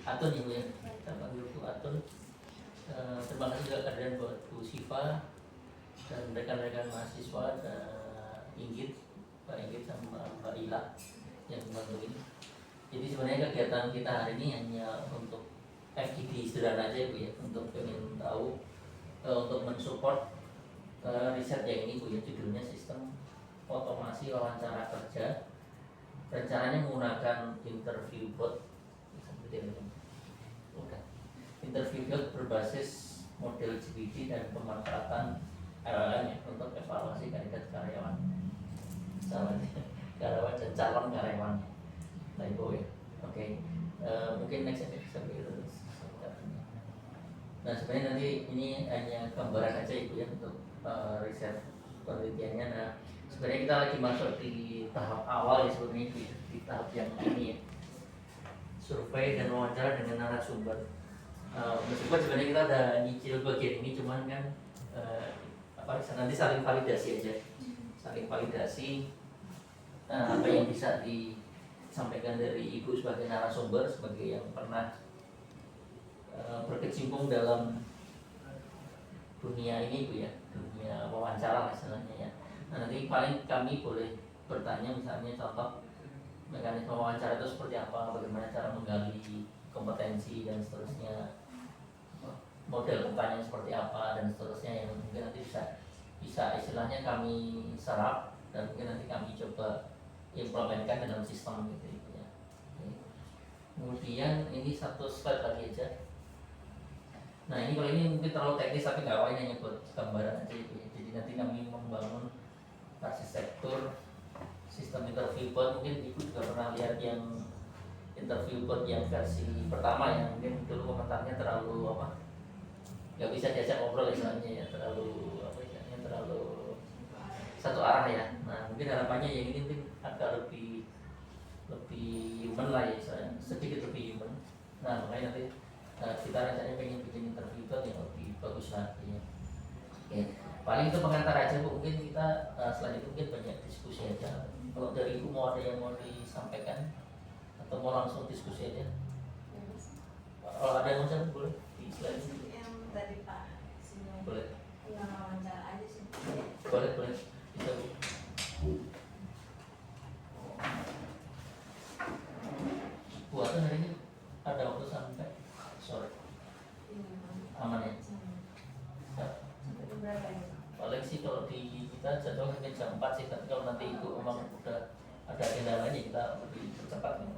Atun Ibu ya, kita panggil Bu Atun. Terima kasih juga kehadiran buat Bu Siva dan rekan-rekan mahasiswa dan Inggit, Pak Inggit sama Mbak Ila yang membantu ini. Jadi sebenarnya kegiatan kita hari ini hanya untuk FGD sederhana aja Bu ya, untuk pengen tahu untuk mensupport riset yang ini Bu ya, judulnya sistem otomasi wawancara kerja. Rencananya menggunakan interview bot. Interview bot berbasis model GPT dan pemanfaatan LLM ya, untuk evaluasi kandidat karyawan dan calon karyawan. Nah itu ya. Oke. Mungkin next sambil. Nah sebenarnya nanti ini hanya gambaran aja Ibu ya untuk riset penelitiannya. Nah sebenarnya kita lagi masuk di tahap awal ya sebenarnya di tahap yang ini ya, survei dan wawancara dengan narasumber. Meskipun sebenarnya kita udah nyicil bagian ini, cuman kan nanti saling validasi aja, apa yang bisa disampaikan dari Ibu sebagai narasumber, sebagai yang pernah berkecimpung dalam dunia ini Bu ya, dunia wawancara istilahnya ya. Nah, nanti paling kami boleh bertanya misalnya contoh mekanisme wawancara itu seperti apa, bagaimana cara menggali kompetensi dan seterusnya, model pertanyaan seperti apa dan seterusnya, yang mungkin nanti bisa istilahnya kami serap dan mungkin nanti kami coba implementkan dalam sistem gitu ya. Kemudian ini satu slide lagi aja. Nah ini kalau ini mungkin terlalu teknis tapi nggak apa-apa, ini hanya buat gambaran aja itu ya. Jadi nanti kami membangun arsitektur sistem interview bot. Mungkin Ibu juga pernah lihat yang interview bot yang versi pertama yang mungkin dulu komentarnya terlalu nggak bisa diajak ngobrol istilahnya ya, terlalu satu arah ya. Nah mungkin harapannya yang ini mungkin agak lebih human lah ya, sedikit lebih human. Nah makanya nanti kita rencananya pengen bikin interview yang lebih bagus lagi ya. Oke, paling itu pengantar aja Bu, mungkin kita selanjutnya mungkin banyak diskusi aja. Kalau dari Ibu mau ada yang mau disampaikan atau mau langsung diskusi aja? Kalau ada yang mau boleh di slide ini. Yang tadi Pak Sinyo Boleh. wawancara aja sih. Boleh bisa Bu. Buatan hari ini ada waktu sampai sore. Aman ya? Paling sih kalau di kita jadwal mungkin jam 4 sih, tapi kalau nanti Ibu memang udah ada agenda lain ya kita lebih cepat nih.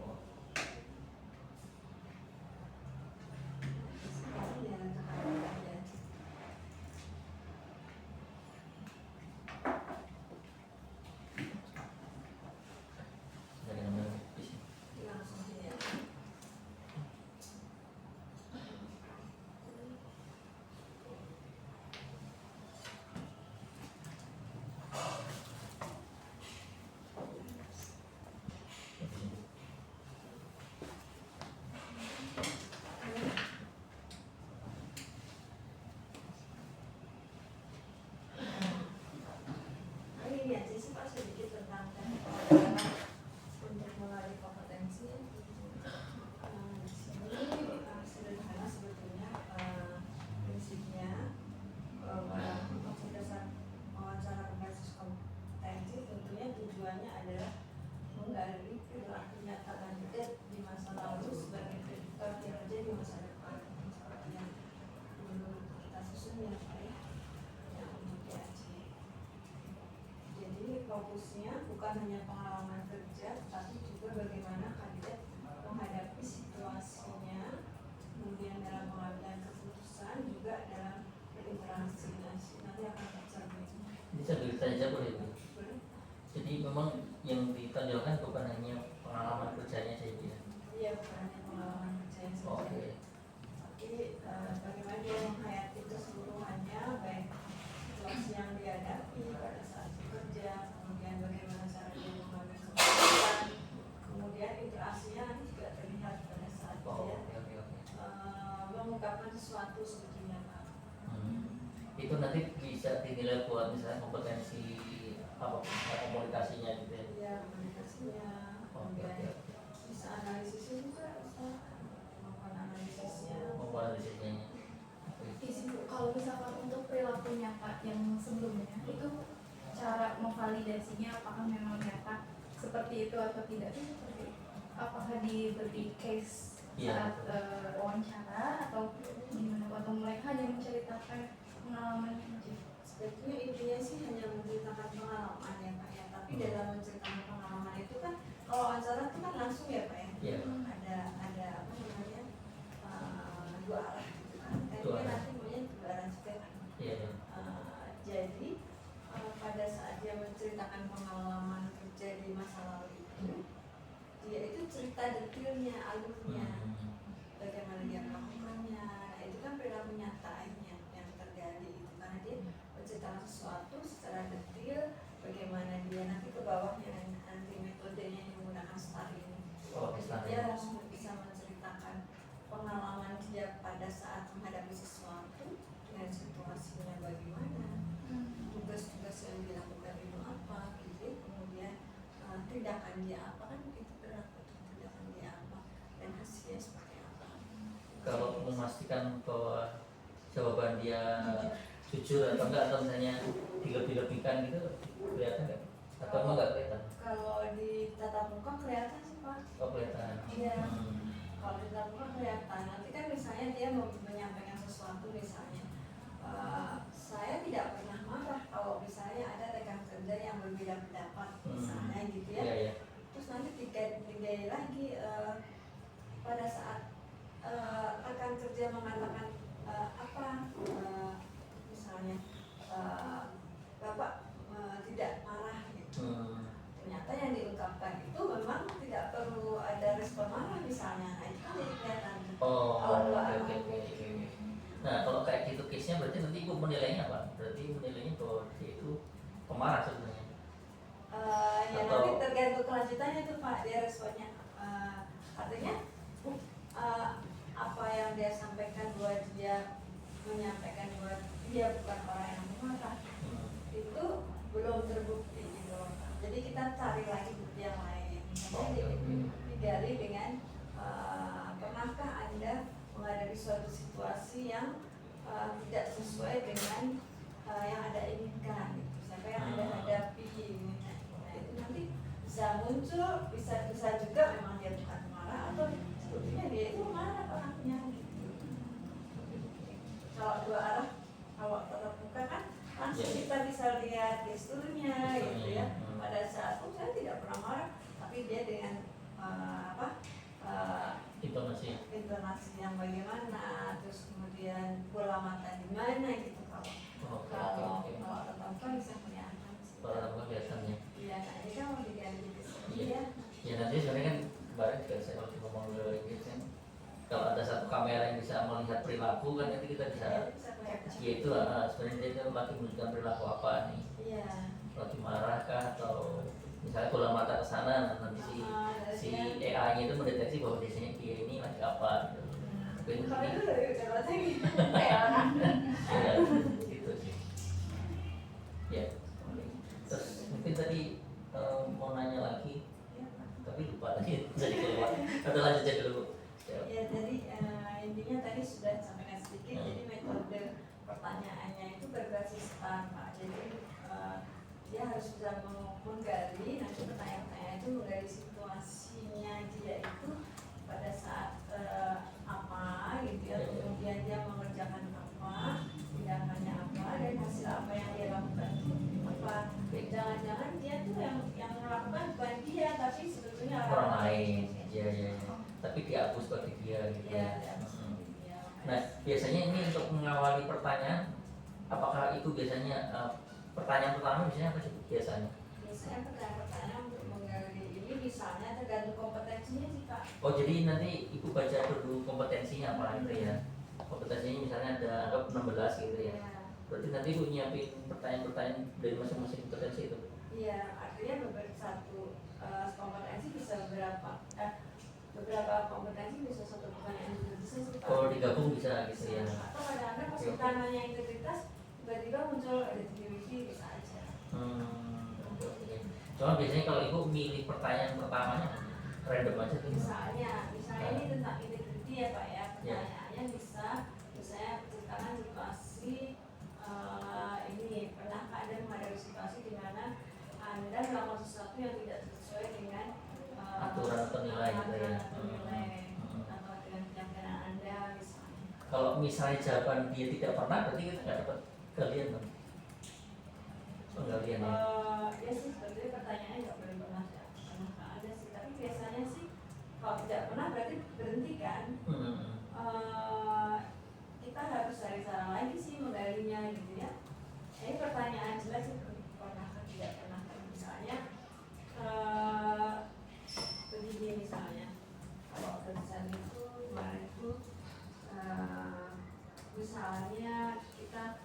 Fokusnya bukan hanya pengalaman kerja, tapi juga bagaimana kandidat menghadapi situasinya, kemudian dalam pengambilan keputusan, juga dalam berinteraksi. Nanti akan tercermin. Bisa ditanya boleh Bu? Jadi memang yang ditonjolkan bukan hanya pengalaman kerjanya saja ya? Iya, bukan hanya pengalaman kerjanya saja, tapi bagaimana dia menghayati keseluruhannya, baik situasi yang dihadapi pada saat bekerja, kemudian bagaimana cara dia mengambil keputusan, kemudian interaksinya nanti juga terlihat pada saat dia mengungkapkan sesuatu sebetulnya Pak. Itu nanti bisa dinilai buat misalnya kompetensi komunikasinya gitu ya? Iya, komunikasinya, kemudian bisa analisisnya juga, bisa melakukan validasinya apakah memang nyata seperti itu atau tidak itu seperti apakah diberi case saat wawancara atau gimana, atau mereka hanya menceritakan pengalaman aja? Sebetulnya intinya sih hanya menceritakan pengalaman ya Pak ya, tapi dalam menceritakan pengalaman itu kan kalau wawancara itu kan langsung ya Pak ya, ada apa namanya dua arah gitu kan, kan nanti maunya dua arah juga kan. Jadi pada saat dia menceritakan pengalaman kerja di masa lalu itu, dia itu cerita detailnya, alurnya, bagaimana dia melakukannya. Nah, itu kan perilaku nyata yang terjadi itu, karena dia menceritakan sesuatu secara detail, bagaimana dia nanti ke bawahnya nanti metodenya yang menggunakan STAR ini. Dia harus bisa menceritakan pengalaman dia pada saat menghadapi sesuatu dengan situasinya bagaimana, tugas-tugas yang dilakukan itu apa, gitu. Kemudian tindakan dia apa, kan itu berlaku tindakan dia apa dan hasilnya seperti apa. Kalau memastikan bahwa jawaban dia jujur atau enggak, atau misalnya dilebih-lebihkan gitu, kelihatan nggak? Atau emang nggak kelihatan? Kalau di tatap muka kelihatan sih Pak. Oh kelihatan. Iya. Kalau di tatap muka kelihatan. Nanti kan misalnya dia menyampaikan sesuatu, misalnya saya tidak pernah marah kalau misalnya ada rekan kerja yang berbeda pendapat, misalnya gitu ya. Terus nanti digali lagi pada saat rekan kerja mengatakan misalnya Bapak tidak marah gitu. Ternyata yang diungkapkan itu memang tidak perlu ada respon marah misalnya. Nah, itu kan jadi kelihatan. Oke. Nah kalau kayak gitu case-nya berarti nanti ibu menilainya apa? Berarti menilainya bahwa dia itu pemarah sebenarnya. Ya nanti tergantung kelanjutannya tuh Pak, dia responnya. Artinya apa yang dia sampaikan bahwa dia menyampaikan bahwa dia bukan orang yang pemarah, itu belum terbukti gitu. Jadi kita cari lagi bukti yang lain. Misalnya digali dengan pernahkah Anda menghadapi suatu situasi yang tidak sesuai dengan yang Anda inginkan, gitu. Siapa yang Anda hadapi, nah itu nanti bisa muncul, bisa juga memang dia bukan marah atau sebetulnya dia itu marah orangnya gitu. Kalau dua arah, kalau tatap muka kan langsung kita bisa lihat gesturnya gitu ya. Pada saat saya tidak pernah marah, tapi dia dengan intonasi yang bagaimana, terus kemudian bola mata di mana gitu. Kalau tatap muka bisa kelihatan. Kalau tatap muka kelihatannya. Iya, nah ini kan mau diganti ya. Ya nanti sebenarnya kan kemarin juga saya waktu ngomong ke kan, kalau ada satu kamera yang bisa melihat perilaku kan nanti kita bisa ya itu sebenarnya dia lagi menunjukkan perilaku apa nih. Iya. Lagi marah kah, atau misalnya bola mata ke sana, nanti si AI-nya itu mendeteksi bahwa biasanya dia ini lagi apa gitu. Kalau itu dari kata gitu sih. Ya. Terus mungkin tadi mau nanya lagi, tapi lupa lagi jadi keluar. Atau lanjut aja dulu. Ya jadi intinya tadi sudah sampaikan sedikit. Jadi metode pertanyaannya itu berbasis STAR Pak. Jadi dia harus bisa menggali nanti pertanyaan-pertanyaan itu menggali situasinya dia itu pada saat apa gitu ya, kemudian dia mengerjakan apa, tindakannya apa, dan hasil apa yang dia lakukan itu apa. Jangan-jangan dia tuh yang melakukan bukan dia, tapi sebetulnya orang lain. Ya. Tapi diakui sebagai dia gitu ya. Nah biasanya ini untuk mengawali pertanyaan, apakah itu biasanya pertanyaan pertama biasanya apa sih biasanya? Biasanya pertanyaan untuk menggali ini misalnya tergantung kompetensinya sih Pak. Oh jadi nanti ibu baca dulu kompetensinya apa gitu ya? Kompetensinya misalnya ada anggap 16 gitu ya. Berarti nanti ibu nyiapin pertanyaan-pertanyaan dari masing-masing kompetensi itu? Iya, artinya satu kompetensi bisa beberapa kompetensi bisa satu pertanyaan juga bisa sih Pak. Oh digabung bisa gitu ya? Atau kadang-kadang pas kita nanya integritas tiba-tiba muncul identity bisa aja. Cuma biasanya kalau ibu milih pertanyaan pertamanya random aja tuh. Misalnya ini tentang integrity ya Pak ya. Pertanyaannya bisa misalnya ceritakan situasi ini, pernahkah Anda menghadapi situasi di mana Kalau misalnya jawaban dia tidak pernah, berarti kita nggak dapat galian dong. Penggalian ya. Ya sih sebetulnya pertanyaannya nggak boleh pernah ya. Pernah nggak ada sih, tapi biasanya sih kalau tidak pernah berarti berhenti kan. Kita harus cari cara lagi sih menggalinya gitu ya. Ini pertanyaan jelas sih, pernah kan tidak pernah kan. Misalnya begini misalnya, kalau tulisan itu kemarin itu misalnya kita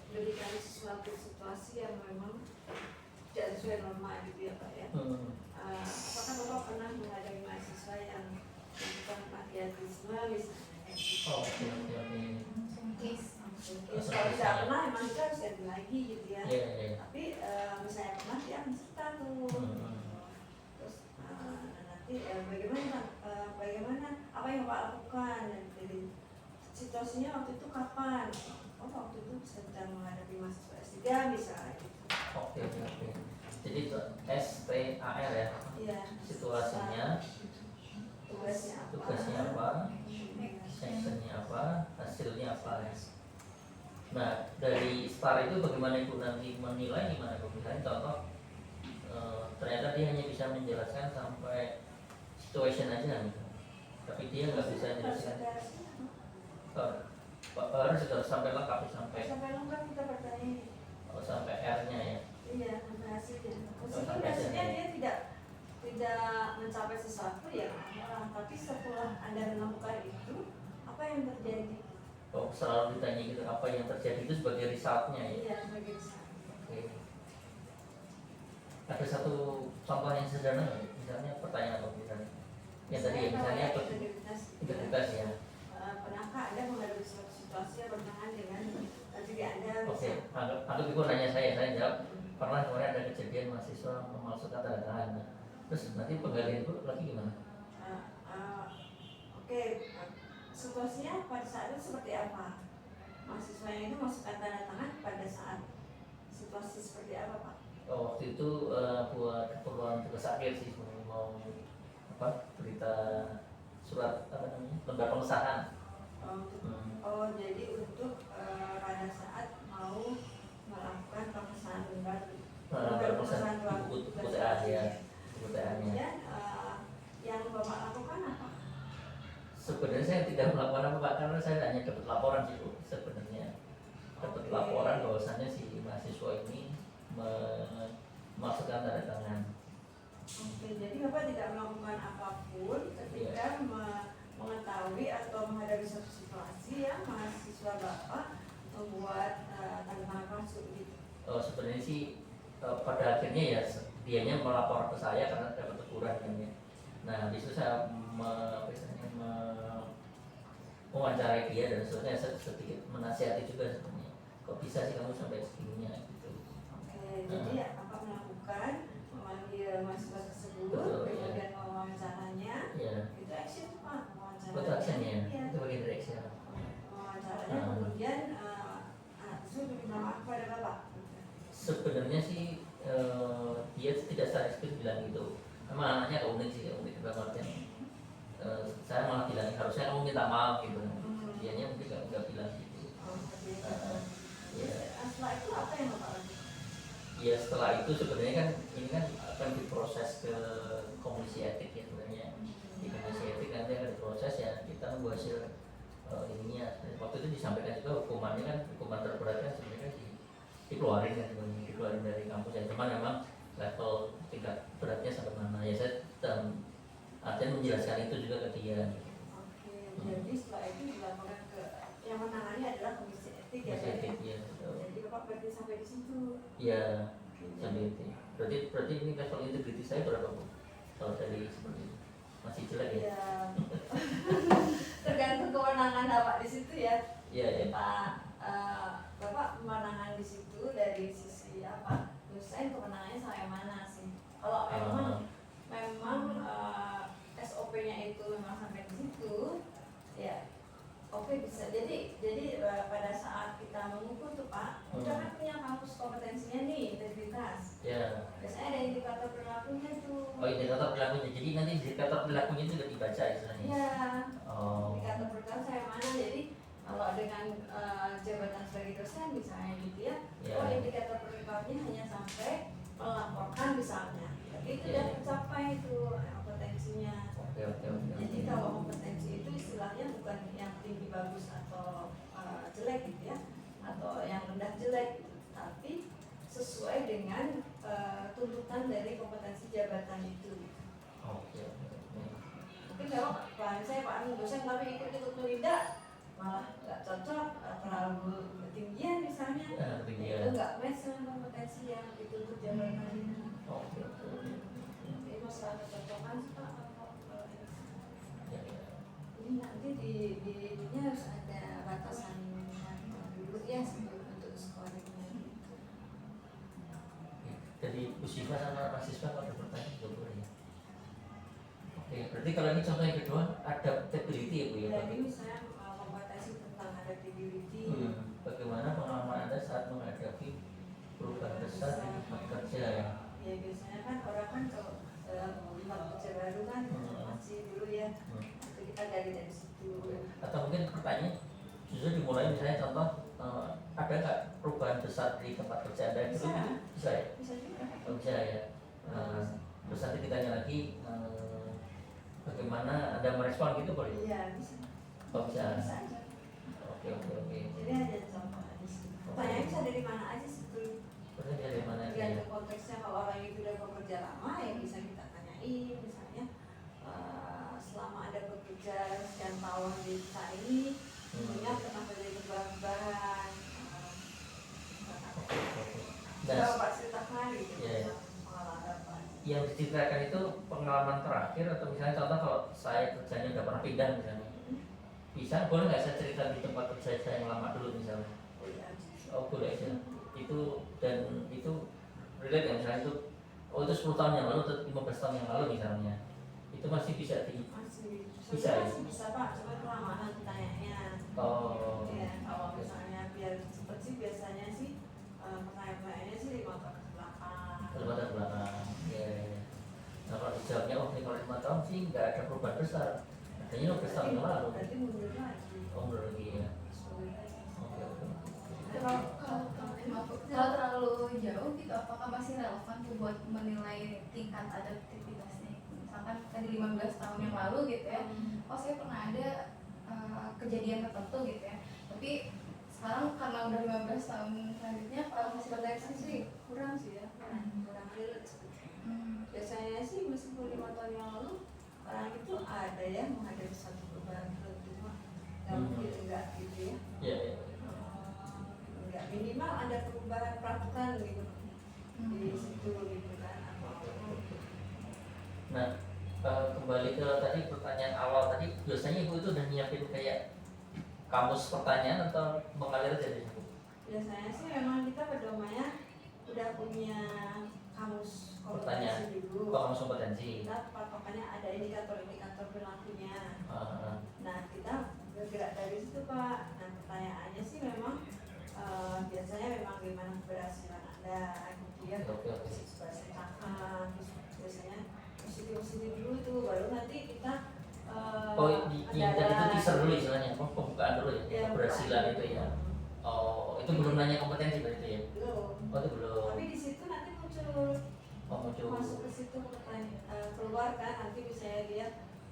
berikan sesuatu situasi yang memang tidak sesuai norma gitu ya Pak ya. Apakah Bapak pernah menghadapi mahasiswa yang melakukan plagiarisme misalnya? Oke. Kalau tidak pernah emang kita harus ganti lagi gitu ya. Iya. Tapi misalnya pernah dia mencerita tuh. Terus nanti bagaimana apa yang Pak lakukan? Jadi situasinya waktu itu kapan? Oh waktu itu sedang menghadapi mahasiswa S3 misalnya gitu. Oke. Jadi itu STAR ya. Iya. Situasinya, tugasnya apa, actionnya apa, hasilnya apa ya. Nah dari STAR itu bagaimana Ibu nanti menilai gimana Ibu? Misalnya contoh ternyata dia hanya bisa menjelaskan sampai situation aja gitu. Tapi dia nggak bisa menjelaskan harus sampai lengkap sampai lengkap kita bertanya. Sampai R-nya ya. Iya, sampai hasilnya. Meskipun hasilnya dia tidak mencapai sesuatu ya, tapi setelah Anda menemukan itu, apa yang terjadi? Oh, selalu ditanya gitu, apa yang terjadi itu sebagai resultnya ya? Iya, sebagai result. Oke. Ada satu contoh yang sederhana nggak? Misalnya pertanyaan apa misalnya? Yang tadi ya, misalnya integritas ya. Pernahkah Anda menghadapi suatu situasi yang bertentangan dengan diri Anda? Oke, anggap Ibu nanya saya jawab. Pernah kemarin ada kejadian mahasiswa memalsukan tanda tangan. Terus nanti penggalian Ibu lagi gimana? Oke, situasinya pada saat itu seperti apa? Mahasiswanya itu masukkan tanda tangan pada saat situasi seperti apa Pak? Oh, waktu itu buat keperluan tugas akhir sih, mau berita surat lembar pengesahan. Jadi untuk pada saat mau melakukan pengesahan lembar pengesahan buku TA ya. Kemudian yang Bapak lakukan apa? Sebenarnya saya tidak melakukan apa-apa karena saya hanya dapat laporan sih Bu. Sebenarnya dapat laporan bahwasannya si mahasiswa ini memasukkan tanda tangan. Oke, jadi Bapak tidak melakukan apapun ketika mengetahui atau menghadapi suatu situasi yang mahasiswa Bapak membuat tanda tangan palsu gitu. Sebenarnya sih pada akhirnya ya dianya melapor ke saya karena dapat teguran kan ya. Nah, habis itu saya mewawancarai dia dan sebenarnya saya sedikit menasihati juga sebenarnya. Kok bisa sih kamu sampai segininya gitu. Oke, jadi apa melakukan memanggil mahasiswa tersebut, betul, kemudian mewawancaranya, itu action Pak, mewawancaranya. Betul actionnya, itu bagian dari action. Mewawancaranya, kemudian tersebut minta maaf kepada Bapak. Sebenarnya sih dia tidak secara eksplisit bilang gitu. Emang anaknya unik sih, unik dalam artian saya malah bilang harusnya kamu minta maaf gitu. Dianya mungkin nggak bilang gitu. Setelah itu apa yang Bapak lakukan? Ya setelah itu sebenarnya kan ini kan akan diproses ke komisi etik ya sebenarnya. Di komisi etik nanti akan diproses ya, kita nunggu hasil ininya. Waktu itu disampaikan juga hukumannya kan, hukuman terberat kan sebenarnya dikeluarin kan sebenarnya, dikeluarin dari kampus ya. Cuman memang level tingkat beratnya sampai mana ya, saya artinya menjelaskan itu juga ke dia. Oke, jadi setelah itu dilaporkan ke yang menangani adalah komisi etik ya. Komisi etik ya. Jadi Bapak berarti sampai di situ. Iya, sampai itu. Berarti ini level integritas saya berapa Bu? Kalau dari seperti itu masih jelek ya? Iya. Tergantung kewenangan Bapak di situ ya. Iya. Pak, Bapak kewenangan di situ dari sisi apa? Dosen kewenangannya sampai mana sih? Kalau memang SOP-nya itu memang sampai di situ, ya oke bisa. Jadi pada saat kita mengukur tuh Pak, kita kan punya kampus kompetensinya nih, integritas. Ya. Biasanya ada indikator perilakunya tuh. Oh, indikator perilakunya. Jadi nanti indikator perilakunya itu sudah dibaca istilahnya. Iya. Oh. Indikator perilaku saya mana? Jadi kalau jabatan sebagai dosen misalnya gitu ya. Ya. Oh indikator perlengkapnya hanya sampai melaporkan misalnya. Jadi itu Ya. udah tercapai itu kompetensinya. Oke. Jadi kalau kompetensi itu istilahnya bukan yang tinggi bagus atau jelek gitu ya, atau yang rendah jelek gitu, tapi sesuai dengan tuntutan dari kompetensi jabatan itu. Oke. Mungkin kalau saya Pak Anu dosen tapi ikut Nulinda malah nggak cocok, terlalu ketinggian misalnya, Ketinggian. itu nggak match dengan kompetensi yang dituntut jabatannya. Oke. Jadi masalah kecocokan sih Pak. Ya. Jadi nanti di ininya harus ada batasan dulu ya untuk scoringnya gitu. Dari Bu Siva sama mahasiswa ada pertanyaan juga boleh ya? Oke, berarti kalau ini contoh yang kedua adaptability ya Bu ya? Jadi misalnya kompetensi tentang adaptability. Bagaimana pengalaman Anda saat menghadapi perubahan besar di tempat kerja ya? Ya biasanya kan orang kan kalau tempat kerja baru kan masih dulu ya, itu kita dari situ. Atau mungkin pertanyaan justru dimulai misalnya contoh ada nggak perubahan besar di tempat kerja Anda dulu? Bisa ya? Bisa juga. Oh, bisa ya. Terus nanti ditanya lagi bagaimana Anda merespon gitu boleh? Iya bisa. Oh, bisa. Bisa aja. Oke. Jadi ada contoh aja sih. Pertanyaan bisa dari mana aja sih tuh. Terus dari mana ya? Tergantung konteksnya, kalau orang itu udah bekerja lama ya bisa kita tanyain misalnya selama ada bekerja sekian tahun di kita ini punya pernah terjadi perubahan berapa ceritakan gitu Iya. pengalaman. Yang diceritakan itu pengalaman terakhir atau misalnya contoh kalau saya kerjanya udah pernah pindah misalnya, bisa boleh nggak saya cerita di tempat kerja saya yang lama dulu misalnya? Oh boleh aja. Itu dan itu relate ya misalnya itu, oh itu 10 tahun yang lalu atau 15 tahun yang lalu misalnya, itu masih bisa di Masih Bisa ya? bisa Pak, cuma kelamaan ditanyanya. oh Ya, kalau misalnya biar cepet sih biasanya sih pertanyaannya sih 5 tahun ke belakang. pada belakang ya. Nah kalau dijawabnya oh ini kalau 5 tahun sih nggak ada perubahan besar, adanya 15 tahun yang lalu. Berarti mundur lagi. Oh menurut lagi ya. Mundur lagi. Oke. Kalau terlalu jauh gitu, apakah masih relevan tuh buat menilai tingkat adaptivitasnya? Misalkan tadi 15 tahun yang lalu gitu ya, oh saya pernah ada kejadian tertentu gitu ya, tapi sekarang karena udah 15 tahun selanjutnya kalau masih bertahan sih Kurang sih ya, kurang relate sebetulnya. Biasanya sih meskipun 5 tahun yang lalu orang itu ada ya menghadapi satu perubahan tertentu, nggak mungkin enggak gitu ya. Ya. Enggak, minimal ada perubahan peraturan gitu di situ gitu kan. Nah, kembali ke tadi pertanyaan awal tadi, biasanya ibu itu udah nyiapin kayak kamus pertanyaan atau mengalir aja deh? Biasanya sih memang kita pedomannya udah punya kamus kompetensi dulu. Kamus kompetensi. Kita patokannya ada indikator-indikator perilakunya. Nah kita bergerak dari situ Pak. Nah pertanyaannya sih memang biasanya memang gimana keberhasilan Anda, kemudian keberhasilan biasanya positif dulu tuh, baru nanti kita yang tadi itu teaser dulu istilahnya, pembukaan dulu ya, keberhasilan itu ya. Oh, itu belum nanya kompetensi berarti ya? Belum. Oh, itu belum. Tapi di situ nanti muncul masuk ke situ keluar kan, nanti misalnya dia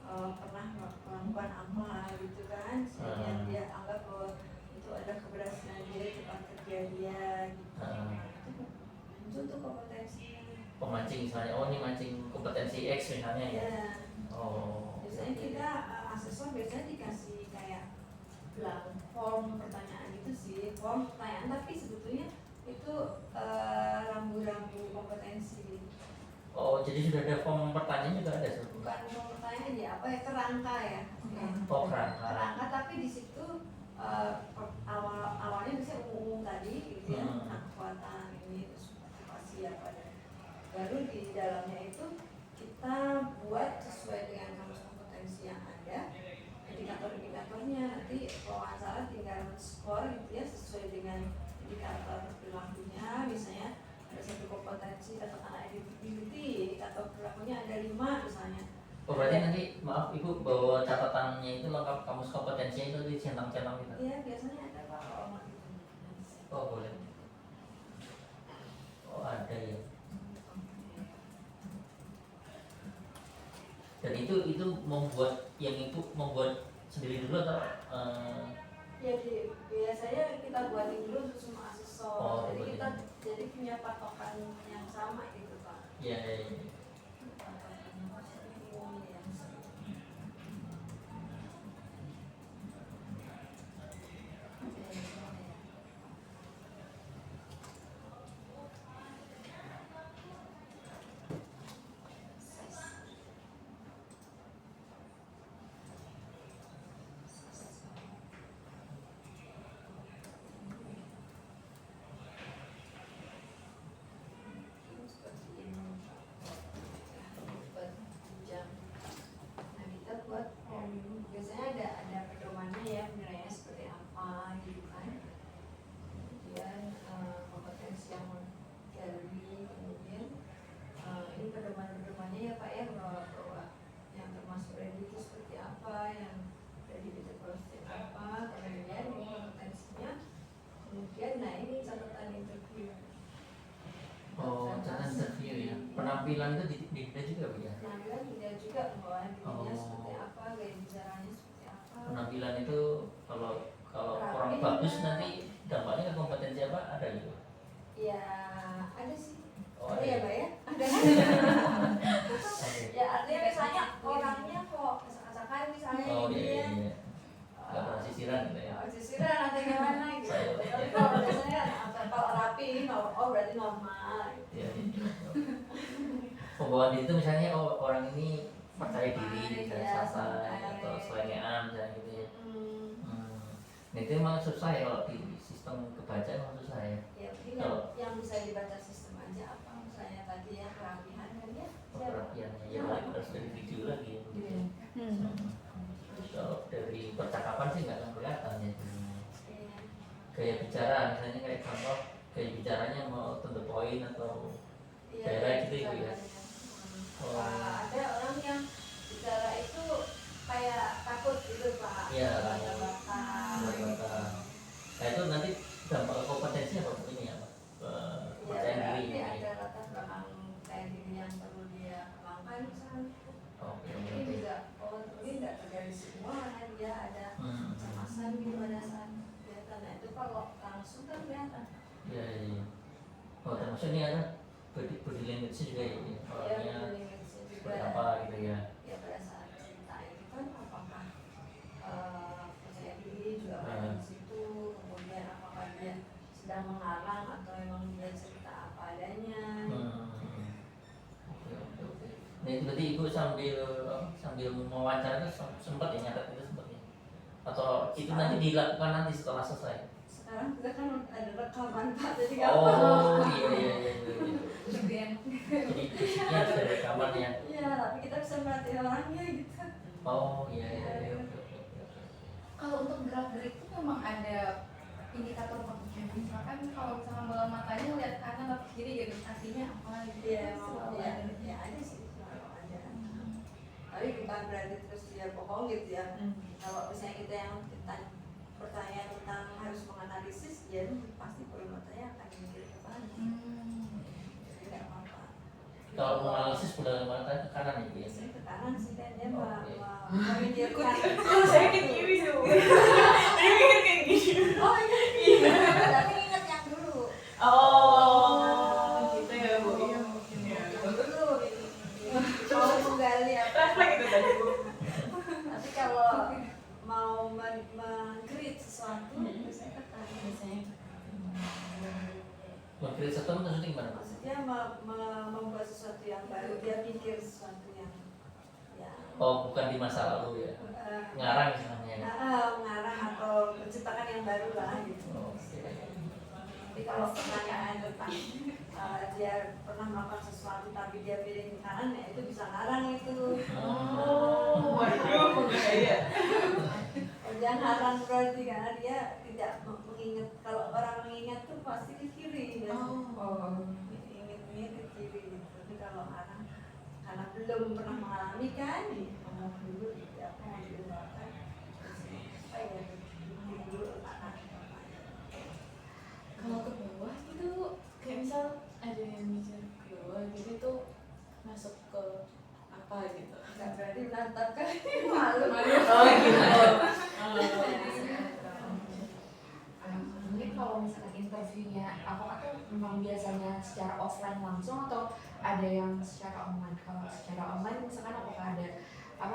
pernah melakukan apa gitu kan, sehingga dia anggap bahwa itu ada keberhasilan dia di tempat kerja dia gitu. Muncul tuh kompetensinya. Pemancing misalnya, oh ini mancing kompetensi X misalnya ya? Ya. Oh. Biasanya kita asesor biasanya dikasih kayak form pertanyaan gitu sih, form pertanyaan tapi sebetulnya itu rambu-rambu kompetensi. Oh, jadi sudah ada form pertanyaan juga ada sebetulnya? Bukan form pertanyaan ya, apa ya, kerangka ya. Oh, kerangka. Kerangka tapi di situ awalnya bisa umum tadi gitu ya, kekuatan ini terus motivasi apa dan baru di dalamnya itu kita buat sesuai dengan kamus kompetensi yang ada, indikator-indikatornya. Nanti wawancara tinggal skor gitu ya sesuai dengan indikator perilakunya. Misalnya ada satu kompetensi katakanlah adaptability, indikator perilakunya ada 5 misalnya. Oh, berarti nanti maaf ibu bawa catatannya itu lengkap kamus kompetensinya itu di centang-centang gitu? Iya biasanya ada Pak kalau mau gitu. Oh boleh. Oh ada ya. Dan itu membuat yang itu membuat sendiri dulu atau biasanya kita buatin dulu untuk semua asesor. Oh, jadi buatin. kita jadi punya patokan yang sama gitu Pak. ya, ya, ya. Patokan yang sama. Seperti ini. Buat jam. Nah kita buat biasanya ada pedomannya ya, penilaiannya seperti apa gitu kan. Kemudian kompetensi yang mau dilalui, kemudian ini pedoman-pedomannya ya Pak ya, bahwa yang termasuk ready itu seperti apa, yang ready itu seperti apa, kemudian ini kompetensinya, kemudian nah ini catatan interview. Oh catatan interview ya. Penampilan itu dilihat juga Bu ya. Penampilan dilihat juga bahwa dirinya Oh. seperti apa, gaya bicaranya seperti apa. Penampilan itu kalau kurang Rapi, bagus ya. nanti dampaknya ke kompetensi apa ada gitu. Ya ada sih. Oh, Ada iya. ya Pak ya? Ada. Oke. Ya artinya misalnya orangnya kok acak-acakan misalnya Oh gitu iya, ya. iya. Nggak pernah sisiran gitu ya. Sisiran atau gimana gitu. Tapi kalau biasanya kalau rapi ini oh berarti normal. Gitu. Iya, iya. Pembawaan diri itu misalnya orang ini percaya diri, Iya, misalnya santai santai. atau selengean misalnya gitu ya. Hmm. Nah itu emang susah ya kalau di sistem kebaca emang susah ya. Ya mungkin Kalau yang bisa dibaca sistem aja apa misalnya tadi ya kerapihan kan ya. perapiannya ya paling harus dari video lagi ya. Iya. Kalau dari percakapan sih nggak akan kelihatan ya. Iya. Gaya bicara misalnya kayak contoh gaya bicaranya mau to the point atau Iya, daerah gitu ya, Bu, ya? Oh. Ada orang yang bicara itu kayak takut gitu Pak. Iya. Bata-bata. kata. Nah itu nanti dampak ke kompetensi apa Bu, ini ya Pak? Percaya diri Berarti ini. ada latar belakang kayak diri yang perlu dia kembangkan misalnya. Oke, Ini oke. juga mungkin nggak terjadi semua karena dia ada Hmm. kecemasan gitu pada saat kelihatan. Nah itu kalau langsung kan kelihatan. Iya, iya, iya. Oh termasuk ini ada body language juga ya, ini. Ya Orangnya juga seperti apa gitu ya. ya pada saat cerita itu kan apakah percaya diri juga ada di situ, kemudian apakah dia sedang mengarang atau memang dia cerita apa adanya. Oke, oke, oke. Nah itu tadi Ibu sambil mewawancara itu sempat ya nyatet itu sempat ya? Atau itu nanti dilakukan nanti setelah selesai? Sekarang kita kan ada rekaman Pak, jadi Oh iya, iya, iya, iya. Lebih enak. Jadi fisiknya harus ada rekaman ya. Iya, tapi kita bisa melatih orangnya gitu. Oh iya, iya, iya. Oke, oke, oke. Kalau untuk gerak-gerik itu memang ada indikator pentingnya. Misalkan kalau misalkan bola matanya lihat kanan atau kiri gitu, artinya apa gitu. Iya, Selalu ya, ada. ya ada sih, selalu ada. Tapi bukan berarti terus dia bohong gitu ya. Kalau misalnya kita yang bertanya tentang harus menganalisis, ya pasti bola matanya akan mikir ke kanan. Jadi nggak apa-apa. Kalau menganalisis bola mata ke kanan ya Bu ya? Biasanya ke kanan sih kan dia Oke. memikirkan. Saya ke kiri tuh. Dia mikir kayak gini. Oh iya, tapi ingat yang dulu. Gitu ya Bu. Iya mungkin ya. Yang dulu ini. Mau menggali apa? Refleks itu tadi Bu. Tapi kalau mau meng-create sesuatu, biasanya ke kanan. Biasanya. Mengkritik sesuatu maksudnya gimana Mas? Maksudnya membuat sesuatu yang baru, dia pikir sesuatu yang Oh bukan di masa lalu ya? Ngarang misalnya ya? mengarang atau menciptakan yang baru lah gitu. Oke. Tapi kalau pertanyaan tentang dia pernah melakukan sesuatu tapi dia pilih ke kanan, ya itu bisa ngarang itu. Waduh, ya. Dia ngarang berarti karena dia tidak mengingat. Kalau orang mengingat tuh pasti ke kiri ya. Ingat-ingat ke kiri gitu. Tapi kalau ngarang karena belum pernah mengalami kan, ngomong dulu tidak mau diungkapkan. Apa ya? Dulu anak. memang biasanya secara offline langsung atau ada yang secara online? Kalau secara online misalkan apakah ada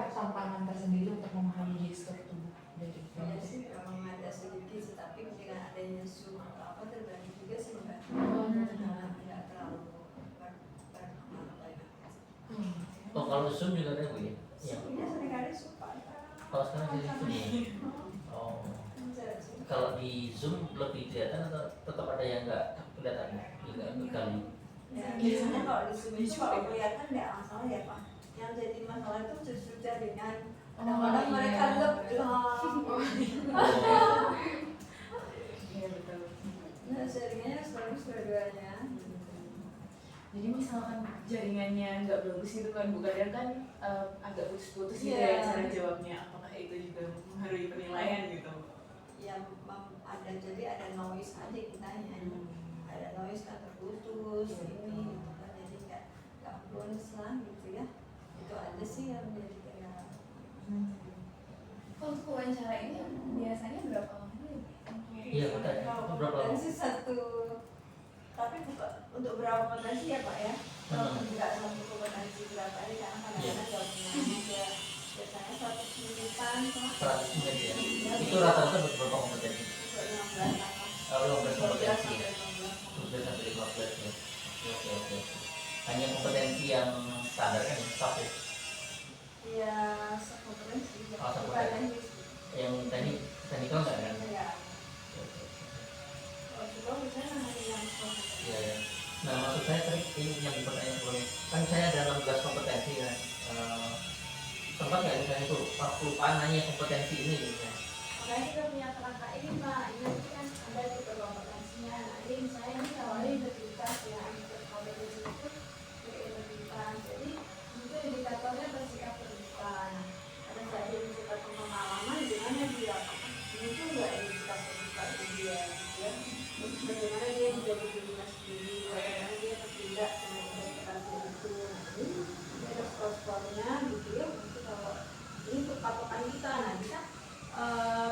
tantangan tersendiri untuk memahami gestur tubuh dari Ya sih memang ada sedikit sih, tapi dengan adanya Zoom atau apa terbantu juga sih mbak. Nggak terlalu berkembang banyak. Oh kalau Zoom juga ada Bu ya? Zoomnya seringkali suka. Kalau sekarang jadi Zoom ya? Oh. Kalau di Zoom lebih kelihatan atau tetap ada yang nggak kelihatan? Nggak kekali. Ya, biasanya kalau di Zoom itu kalau kelihatan nggak masalah ya Pak. Yang jadi masalah itu justru jaringan. Kadang-kadang mereka Iya betul. Nah, jaringannya bagus dua-duanya. Jadi misalkan jaringannya nggak bagus gitu kan, Bu, kadang kan agak putus-putus gitu Iya. ya cara jawabnya. Apakah itu juga mempengaruhi penilaian gitu? Ya ada, jadi ada noise aja kitanya. Ada noise kan terputus ini gitu kan, jadi nggak bonus lah gitu ya. Itu aja sih yang jadi kayak Kalau untuk wawancara ini biasanya berapa lama ya? Iya betul. kalau Berapa lama? kompetensi satu, tapi bukan untuk berapa kompetensi ya Pak ya. Kalau tidak satu kompetensi berapa ini karena kadang-kadang jawabnya juga biasanya 100 menitan Pak. 100 menit ya? Itu rata-rata berapa kompetensi? Untuk 15 apa? Kalau 15 kompetensi ya? 12 12 sampai 15 ya? Oke. Hanya kompetensi yang standar kan yang soft ya? Iya, sekompetensi. Oh, sekompetensi. Yang teknikal nggak kan? Ya. Kalau juga misalnya namanya yang Iya ya. Nah maksud saya tadi ini yang pertanyaan sebelumnya kan saya ada 16 kompetensi kan. Sempat nggak misalnya itu kelupaan nanya kompetensi ini gitu ya? Makanya kita punya kerangka ini Pak, ini kan ada tipe kompetensinya. Nah, ini misalnya ini kalau ada integritas ya, kompetensi itu berintegritas. Jadi itu indikatornya bersikap terbuka. Nah, pada saat dia bersikap pengalaman, gimana dia muncul nggak ini sikap terbuka dia, gitu ya? Terus bagaimana dia menjadi dirinya sendiri, bagaimana dia tertindak dengan interpretasi itu. Nah, ini ada skor-skornya gitu ya. Itu kalau ini untuk patokan kita, nah kita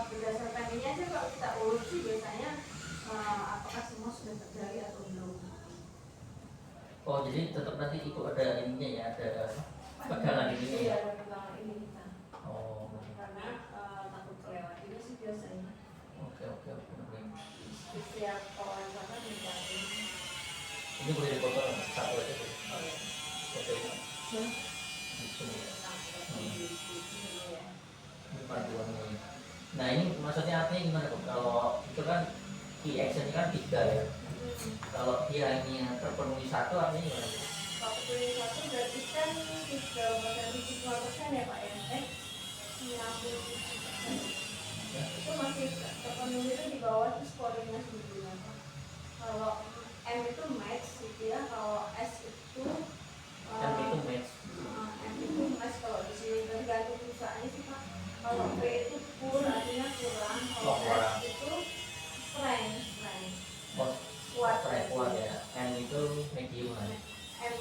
berdasarkan ini aja kalau kita urut sih biasanya apakah semua sudah terjadi atau belum. Oh jadi tetap nanti itu ada ininya ya, ada pegangan ininya Iya, ya? ada pegangan ini kita. Oh Karena takut kelewat ini sih biasanya. oke. Setiap wawancara minta ini. Ini boleh dipotong satu aja Bu? Oh ya. Oke. Gitu ya. Ini panduannya. Nah ini maksudnya artinya gimana Bu? Kalau itu kan key action kan 3 ya. Kalau dia hanya terpenuhi 1 artinya gimana Bu? Kalau pilih satu berarti kan 3% ya Pak ya? 90%. Itu masih terpenuhi, itu di bawah itu scoringnya 9. Kalau M itu match gitu ya, kalau S itu Kan itu match. M itu match kalau di sini tergantung perusahaannya sih Pak. Kalau P itu poor artinya kurang, kalau kurang. S itu strength. Oh, Kuat. kuat ya. M itu medium kan? M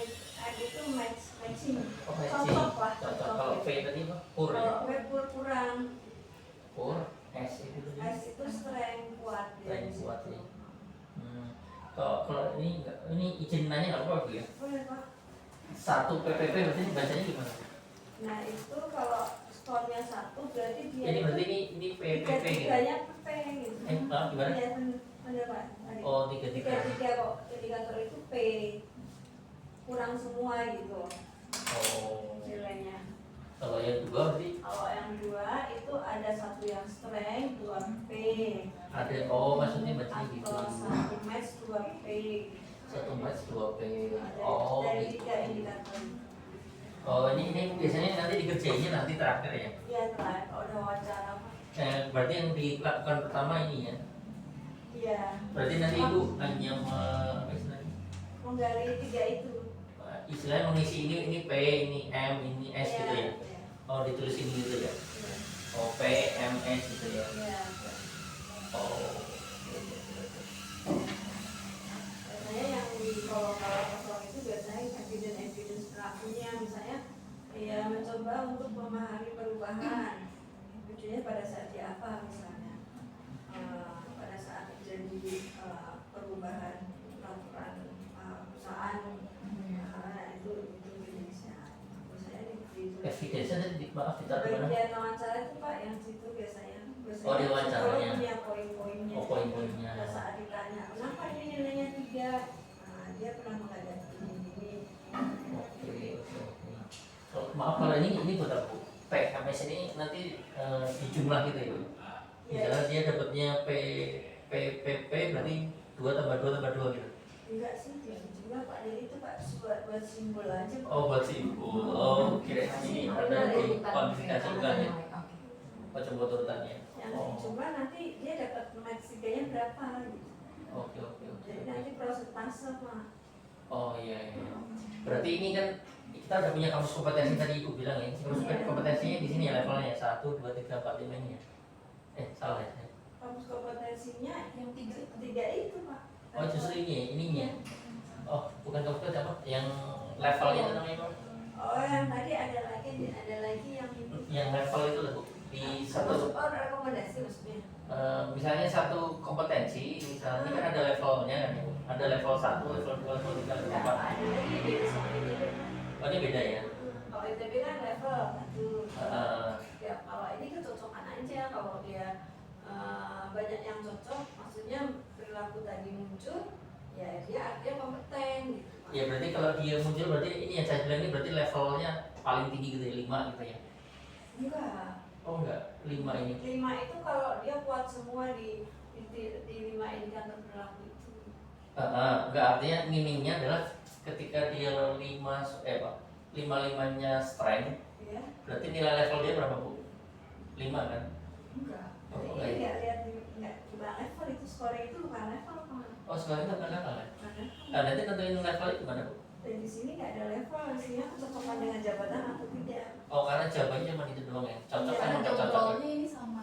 itu matching. Oh matching. Cocok lah. Cocok. Kalau V tadi apa? Poor ya? Kalau P poor kurang, Poor. S itu tadi? S itu strength kuat. Strength kuat ya. Kalau ini izin nanya nggak apa-apa Bu ya? Boleh Pak. 1 PPP berarti bacanya gimana? Nah itu kalau skornya 1 berarti dia Jadi itu berarti ini PPP gitu? tiga-tiganya P gitu. Gimana? Iya bener Pak. Oh 3 Tiga kok indikator itu P kurang semua gitu Oh. nilainya. Kalau yang 2 berarti Kalau yang 2 itu ada 1 yang strength 2 P, ada maksudnya bacanya gitu. atau 1 match 2 P. 1 match 2 P. Ada Oh dari gitu. 3 indikator. Oh ini biasanya nanti dikerjainnya nanti terakhir ya? Iya terakhir kalau udah wawancara Pak. Berarti yang dilakukan pertama ini ya? Iya. Berarti nanti Ibu hanya apa istilahnya? Menggali 3 itu. Istilahnya mengisi ini P, ini M, ini S Iya, gitu ya? iya. Oh ditulisin gitu ya? Iya. Oh P, M, S gitu ya? Iya. Oh. Biasanya yang di kalau kosong itu biasanya evidence pelakunya misalnya ya mencoba untuk memahami perubahan tujuannya pada saat dia apa misalnya pada saat terjadi perubahan peraturan Oh, di wawancaranya. psikolog punya poin-poinnya. Oh, poin-poinnya. Pada saat ditanya kenapa ini nilainya 3, nah, dia pernah menghadapi ini. Oh, maaf kalau ini betul Bu. PMS ini nanti di jumlah gitu ya Bu. Misalnya dia dapatnya PPP berarti 2 tambah 2 tambah 2 gitu. Enggak sih, dia jumlah Pak, jadi itu Pak buat simbol aja. Oh, buat simbol. Oh, kira ini ada di kuantifikasi bukan ya? Oh, coba urutannya. Yang Oh. jumlah nanti dia dapat max 3-nya berapa gitu. Oke. Jadi nanti prosentase Pak. Oh iya. Berarti ini kan kita udah punya kamus kompetensi tadi Ibu bilang ya. Kamus kompetensinya di sini ya levelnya 1, 2, 3, 4, 5 ini ya. Salah ya. Kamus kompetensinya Yang 3 itu. 3 itu Pak. Oh, justru ini ya, ininya. Oh, bukan kompetensi apa? Yang levelnya itu namanya apa? Oh, yang tadi ada lagi yang ini. Yang level itu lah Bu. Di satu Oh, rekomendasi maksudnya. misalnya satu kompetensi, misalnya kan ada levelnya kan ya. Ada level 1, level 2, level 3, level 4. Ada lagi beda sama ini. Oh, ini beda ya. Kalau ITB kan level 1. Eh, Ya, kalau ini kecocokan aja. Kalau dia banyak yang cocok, maksudnya perilaku tadi muncul, ya dia artinya kompeten gitu. Ya berarti kalau dia muncul berarti ini yang saya bilang ini berarti levelnya paling tinggi gitu ya, 5 gitu ya. Enggak. Oh enggak, 5 ini. 5 itu kalau dia kuat semua di 5 indikator perilaku itu. Enggak, artinya minimnya adalah ketika dia 5-5-nya strength, Ya. berarti nilai level dia berapa Bu? 5 kan? Enggak. Oh, Jadi enggak ya? enggak lihat enggak coba level itu skornya itu bukan level Pak. Oh sekarang itu bukan level ya? Bukan level. Nah, nanti tentuin level itu mana Bu? Dan di sini nggak ada level, isinya kecocokan dengan jabatan atau tidak. Oh karena jawabannya cuma itu doang ya? Cocok Iya, kan Untuk nggak cocok ya? role-nya ini sama.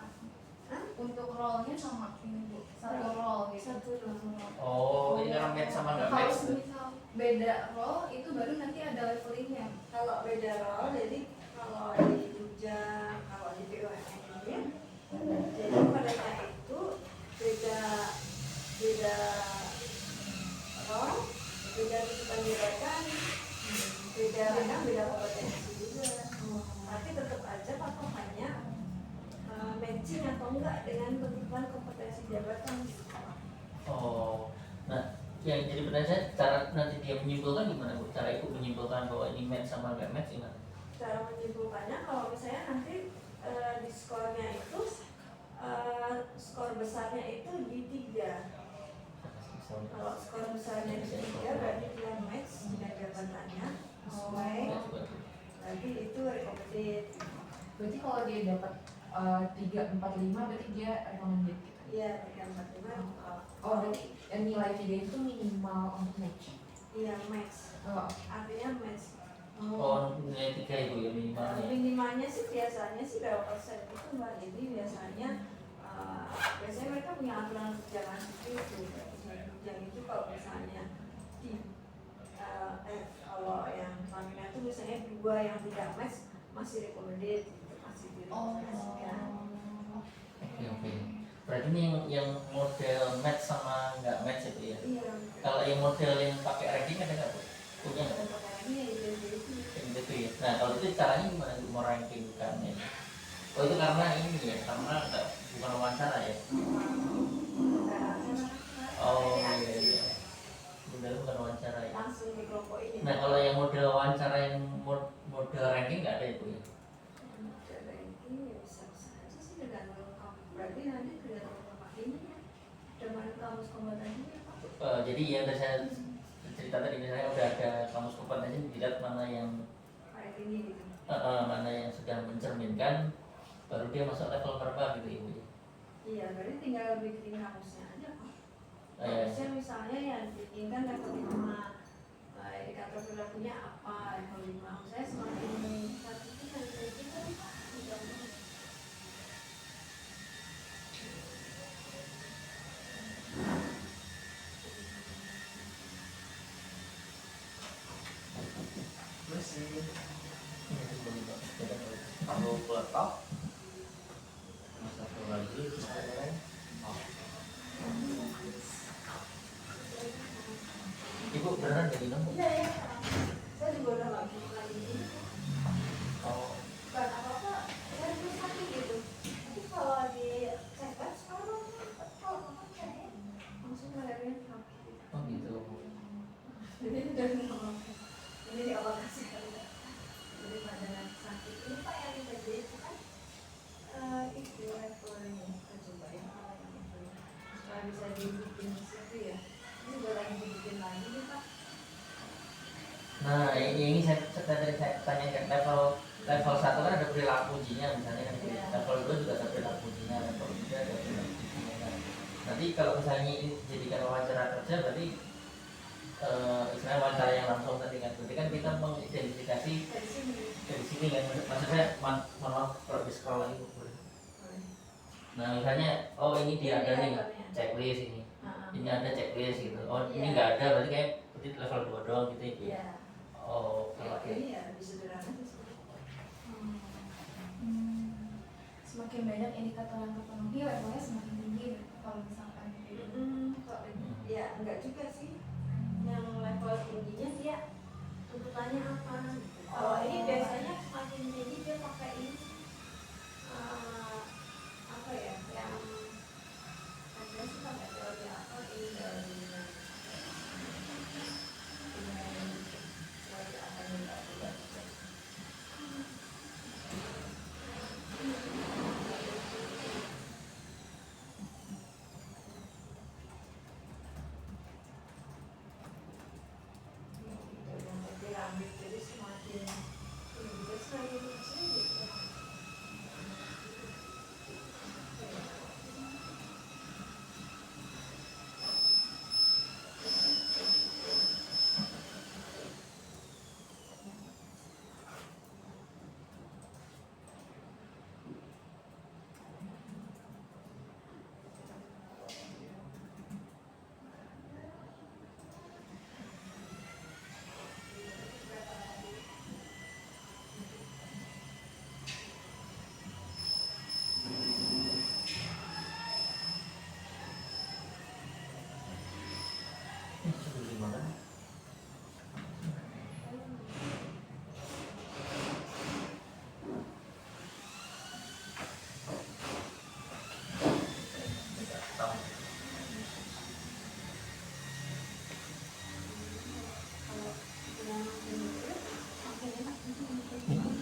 Hah? Untuk role-nya sama ini Bu. Satu role gitu. Satu role. Oh, ini karena match sama nggak match Kalau tuh? misal beda role itu baru nanti ada levelingnya. Kalau beda role, jadi kalau di Jogja, kalau di BUMN ini, jadi mereka itu beda beda role, beda tujuan jabatan, beda kadang beda kompetensi juga. Tapi tetap aja patokannya matching atau enggak dengan kebutuhan kompetensi jabatan. Oh, nah yang jadi pertanyaan saya, cara nanti dia menyimpulkan gimana Bu? Cara Ibu menyimpulkan bahwa ini match sama nggak match gimana? Cara menyimpulkannya kalau misalnya nanti di skornya itu skor besarnya itu di 3. Kalau skor besarnya di 3 berarti dia match dengan jabatannya sesuai, berarti itu recommended. Berarti kalau dia dapat 3, 4, 5 berarti dia recommended gitu. Iya, 345. Oh berarti nilai 3 itu minimal untuk match. Iya match, Oh, artinya match. Oh, nilai 3 Ibu ya minimalnya. Minimalnya sih biasanya sih berapa persen itu Mbak, jadi biasanya mereka punya aturan kerjaan seperti itu. Yang itu kalau misalnya kalau yang lainnya itu misalnya 2 yang tidak match masih recommended gitu, masih direkomendasikan. Oke. Berarti ini yang model match sama nggak match itu ya? Iya. Kalau yang model yang pakai ranking ada nggak Bu? Punya nggak? Dan pakaiannya ya itu. Kayak gitu ya. Nah kalau itu caranya gimana Bu mau rankingkan ini? Oh itu karena ini ya, karena bukan wawancara ya? Oh iya. Model bukan wawancara ya. Langsung dikelompokin. Nah kalau yang model wawancara yang model ranking nggak ada ya Bu ya? Ada ranking ya bisa-bisa aja sih tergantung kamu. Berarti nanti tergantung tempat ini ya. Dengan kamus kompetensinya Pak. Jadi yang tadi saya cerita tadi misalnya udah ada kamus kompetensi dilihat mana yang Paling tinggi gitu. mana yang sudah mencerminkan baru dia masuk level berapa gitu Ibu ya. Iya, berarti tinggal bikin kamusnya aja Pak. Eh, Kamusnya misalnya yang diinginkan level 5, indikator perilakunya apa, level 5. Saya semakin satu itu kan itu kan udah Kalau peletok satu lagi Ibu beneran jadi minum? iya ya. Saya juga udah nggak bisa lagi ini. Oh, Bukan apa-apa, saya dulu sakit gitu. Tapi kalau di bisa dibikin situ ya. Ini udah lagi dibikin lagi nih Pak. Nah ini saya tanya kan level 1 kan ada perilaku ujinya misalnya kan, level 2 juga ada perilaku ujinya, level 3 ada perilaku ujinya kan. Nanti kalau misalnya ini dijadikan wawancara kerja berarti misalnya wawancara yang langsung tadi kan, berarti kan kita mengidentifikasi dari sini kan, maksudnya maaf kalau di scroll lagi boleh. Nah misalnya oh ini dia ada nih checklist ini ada checklist gitu, oh ini nggak ada berarti kayak berarti level 2 doang gitu ya. Iya. Oh Kalau oke. ini ya lebih sederhana sih. Semakin banyak indikator yang terpenuhi, levelnya semakin tinggi. Kalau misalkan gitu. Ya enggak juga sih. Yang level tingginya dia tuntutannya apa? Kalau ini biasanya semakin tinggi dia pakai ini apa ya? Yang ada sih pakai teori apa ini dari teori apa yang enggak buat. Ambil jadi semakin tinggi semakin kecil gitu.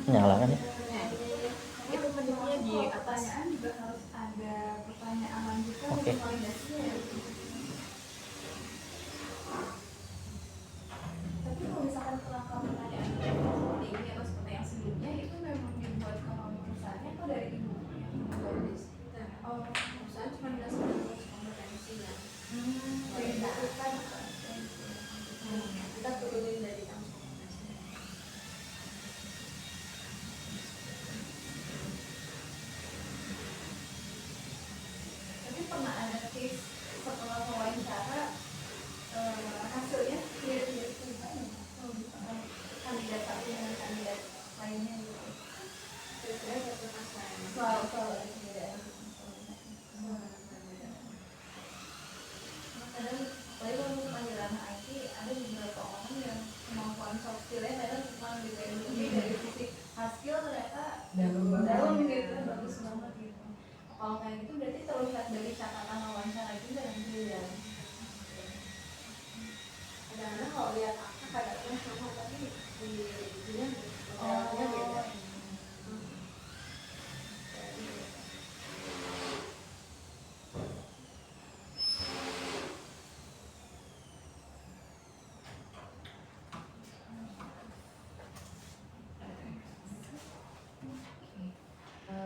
Nyala kan ya? Itu menurutnya di atas. Pertanyaan juga harus ada pertanyaan lanjutan Oke. dan validasinya ya. Tapi kalau misalkan kelangkaan pertanyaan seperti ini atau seperti yang sebelumnya itu memang dibuat sama perusahaannya atau dari ibu yang membuat? Oh, Perusahaan cuma dasar kompetensinya. beda kan? Kita turunin dari yang kompetensinya. Tapi pernah ada case setelah wawancara hasilnya tidak berubah ya? Kalau misalkan kandidat satu dengan kandidat lainnya gitu. Kira-kira satu pasangan. Soal ada perbedaan. Kadang apalagi kalau untuk panggilan IT ada beberapa orang yang kemampuan soft skillnya ternyata cuma gitu ya, tapi dari sisi hard skill ternyata dalam gitu, bagus banget gitu. Kalau kayak gitu berarti terlihat dari catatan wawancara juga nanti ya. Kadang-kadang kalau lihat angka kadang-kadang sama tapi di ininya modelnya beda.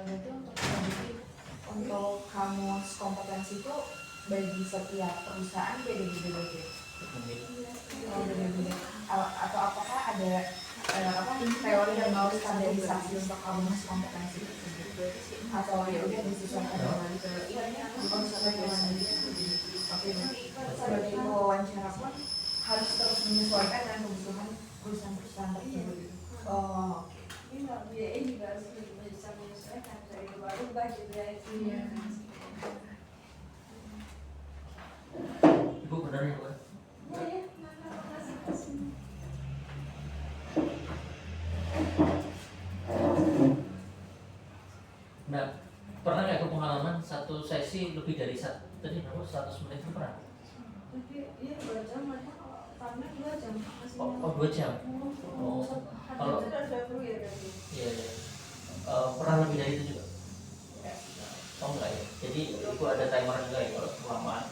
Berarti untuk kamus kompetensi itu bagi setiap perusahaan beda-beda. Oh, beda-beda. Atau apakah ada teori yang mau standarisasi untuk kamus kompetensi tersebut? Atau ya udah disesuaikan dengan Oke, sebagai wawancara pun harus terus menyesuaikan dengan kebutuhan perusahaan-perusahaan tersebut. Oh, Ini nggak biaya juga harus bisa menyesuaikan dari berubah gitu ya itu. Ibu benar ya Bu? Iya. Nah, pernah nggak pengalaman satu sesi lebih dari tadi berapa 100 menit itu pernah? Tapi iya 2 jam aja karena 2 jam masih. Oh 2 jam. Oh, kalau Itu udah perlu ya berarti. iya iya. Pernah lebih dari itu juga? Oh enggak ya. Jadi itu ada timer juga ya kalau kelamaan.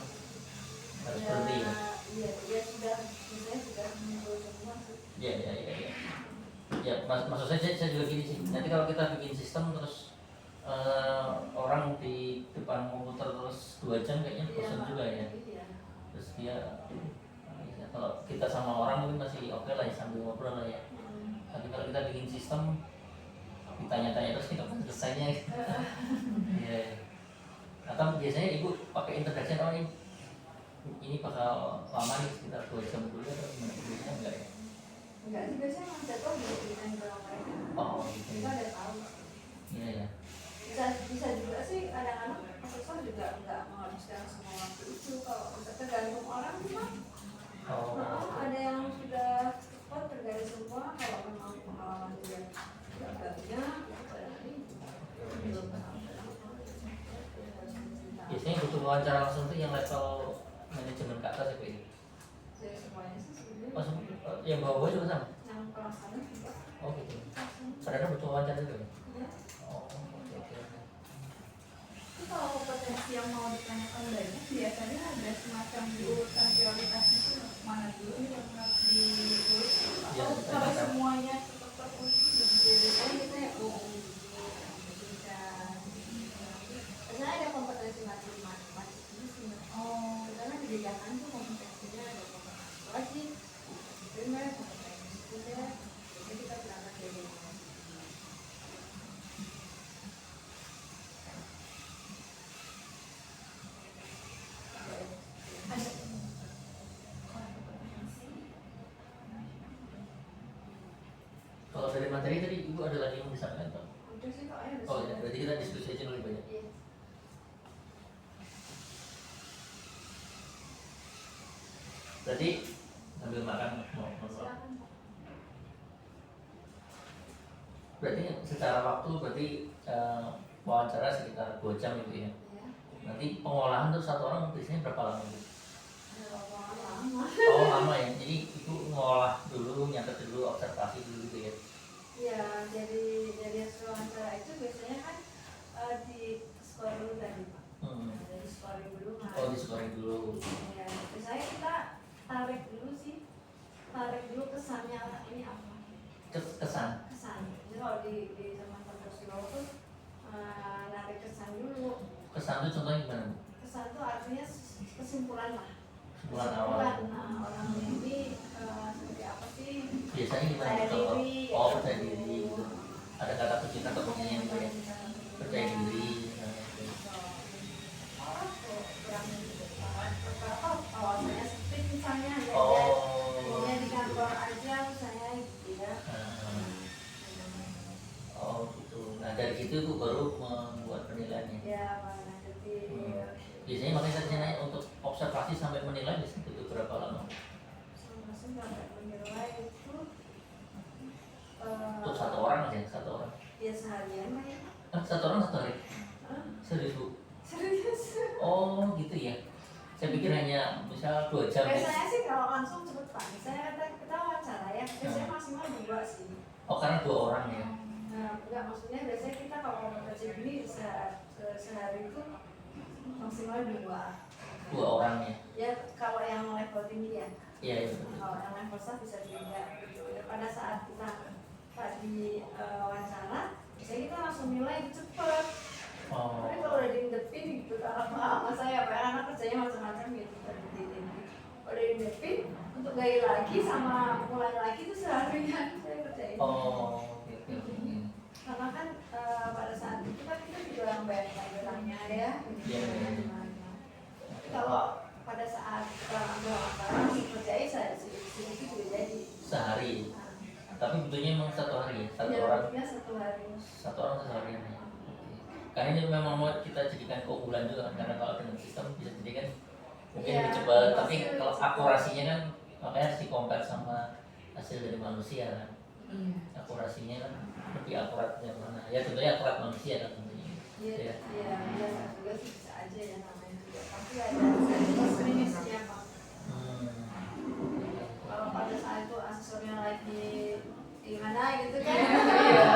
harus berhenti ya. Iya, dia sudah misalnya sudah muncul semua sih. Iya. Ya, maksud saya juga gini sih. Nanti kalau kita bikin sistem terus orang di depan komputer terus 2 jam kayaknya bosan juga ya. Iya. Terus dia kalau kita sama orang mungkin masih oke lah ya, sambil ngobrol lah ya. Tapi kalau kita bikin sistem ditanya-tanya terus kita kan selesainya. Iya. Atau biasanya ibu pakai introduction, oh ini bakal lama nih sekitar 2 jam dulu atau gimana? Biasanya enggak ya? Enggak sih, biasanya emang jatuh dengan mereka. Oh gitu. Kita udah tahu. Iya. Bisa juga sih kadang-kadang asesor juga nggak menghabiskan semua waktu itu. Kalau bisa tergantung orang sih Pak. Ada yang sudah cepat tergali semua. Kalau memang pengalaman dia nggak banyak, Biasanya butuh wawancara langsung tuh yang level manajemen ke atas ya Pak ini. dari semuanya sih sebenarnya. Oh, yang bawah juga sama? Yang pelaksana juga. Oh gitu. Saudara butuh wawancara juga ya? Ya. Oh oke. Itu kalau kompetensi yang mau ditanyakan banyak, biasanya ada semacam diurutan prioritasnya itu mana dulu yang harus diurus, Ya, atau kalau ditanyakan. semuanya tetap terurus. Biasanya kita ya karena ada kompetensi masing-masing sih. Oh, Karena dibedakan tuh kompetensinya ada kompetensi wajib, primer, kompetensi sekunder. Jadi kita berangkat dari mana? ada Kalau dari materi tadi ibu ada lagi yang disampaikan Pak? Udah sih kok ya. Oh ya, berarti kita diskusi aja lebih banyak. Iya. Berarti sambil makan mau. Silakan Pak. Berarti secara waktu berarti wawancara sekitar 2 jam gitu ya. Ya. Nanti pengolahan tuh satu orang biasanya berapa lama Bu? Ada lama. Oh lama ya. Jadi ibu ngolah dulu, nyatet dulu, observasi dulu gitu ya. Ya, dari hasil wawancara itu biasanya kan di skor dulu tadi Pak. Dari scoring dulu kan. Oh di scoring dulu. Ya, biasanya kita tarik dulu kesannya anak ini apa? Kesan. Kesan. Jadi kalau di zaman Pancasila tuh narik kesan dulu. Kesan itu contohnya gimana Bu? Kesan itu artinya kesimpulan lah. Kesimpulan awal. Nah, orang ini seperti apa sih? Biasanya gimana Percaya Bu? diri. Oh percaya diri gitu. Ada kata kunci kata kuncinya gitu ya. Percaya diri. Awalnya speed misalnya ya, Oh. di kantor aja misalnya gitu ya. Oh gitu. Nah dari situ Bu baru membuat penilaiannya. Ya, mana jadi Biasanya makanya saya nanya untuk observasi sampai menilai biasanya butuh berapa lama? sampai menilai itu Untuk satu orang aja, satu orang. ya seharian lah ya. Satu orang satu hari. Serius Bu? Serius. Oh gitu ya. Saya pikir hanya misal 2 jam. Biasanya sih kalau langsung cepet Pak. Misalnya kita wawancara ya, biasanya maksimal 2 sih. Oh karena 2 orang ya. Nah, enggak maksudnya biasanya kita kalau kompetensi ini sehari itu maksimal 2. 2 orang ya. Ya kalau yang level tinggi ya. Iya betul. Kalau yang level staff bisa 3 gitu. Ya, pada saat kita tadi wawancara, biasanya kita langsung nilai cepet. Oh. Tapi kalau udah diindepin gitu, kalau sama saya, Pak, anak kerjanya macam-macam gitu, kalau udah diindepin, untuk gali lagi sama mulai lagi itu seharian saya kerjain. Oh. Oke. Karena kan pada saat itu kan kita juga membayangkan bilangnya ya, Iya. gimana. Tapi kalau pada saat kita ambil wawancara, kerjain saya sini juga jadi. Sehari. Nah, Tapi butuhnya memang 1 hari ya. 1 ya, orang. bentuknya 1 hari. 1 orang 1 hari ya. Karena ini memang mau kita jadikan keunggulan juga kan, karena kalau dengan sistem bisa jadi kan mungkin Iya, lebih cepat, tapi pasti kalau lebih cepat. akurasinya kan makanya harus di-compare sama hasil dari manusia kan. Iya. Akurasinya kan lebih akurat yang mana? Ya tentunya akurat manusia kan tentunya. Iya, Ya. biasa juga sih bisa aja ya namanya juga. Pasti ada plus minusnya Pak. Kalau pada saat itu asesornya lagi gimana gitu kan? Iya.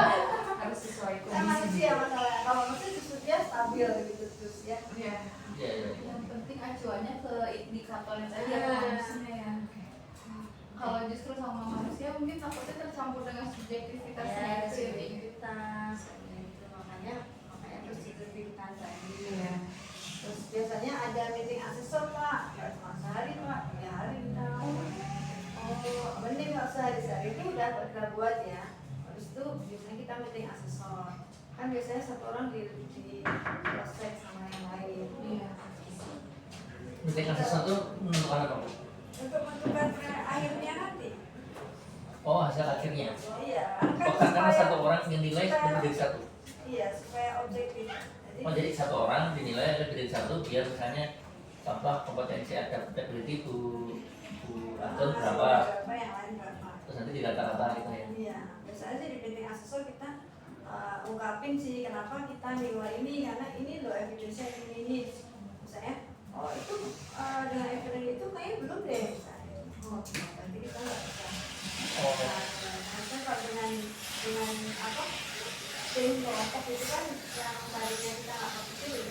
Harus sesuai Kan kondisi. manusia masalahnya. Kalau manusia justru dia stabil gitu terus ya. Iya. Iya. yang penting acuannya ke indikatornya saja harusnya ya. Kalau justru sama manusia mungkin takutnya tercampur dengan subjektivitasnya Ya, itu ya. subjektivitas itu makanya terus subjektivitas tadi. Iya. Terus biasanya ada meeting asesor Pak, nggak cuma sehari Pak, 3 hari kita. Oh, mending nggak sehari itu udah kita buat ya. Habis itu biasanya kita meeting asesor. Kan biasanya satu orang di cross check sama yang lain. Iya. Meeting asesor tuh menentukan apa? Untuk menentukan akhirnya nanti. Oh, hasil akhirnya. Iya. Oh, karena satu orang yang nilai lebih dari satu. Iya, supaya objektif. Jadi satu orang dinilai lebih dari satu, biar misalnya contoh kompetensi adaptability Bu Anton berapa, yang lain berapa. terus nanti di rata-rata gitu ya. Iya, biasanya sih di meeting asesor kita ungkapin sih kenapa kita nilai ini, karena ini loh evidence-nya ini. Misalnya, oh itu dengan evidence itu kayaknya belum deh misalnya. Oh, berarti kita nggak bisa. Oh, Nah, kalau dengan apa? Tim kelompok itu kan yang tadinya kita nggak kepikir.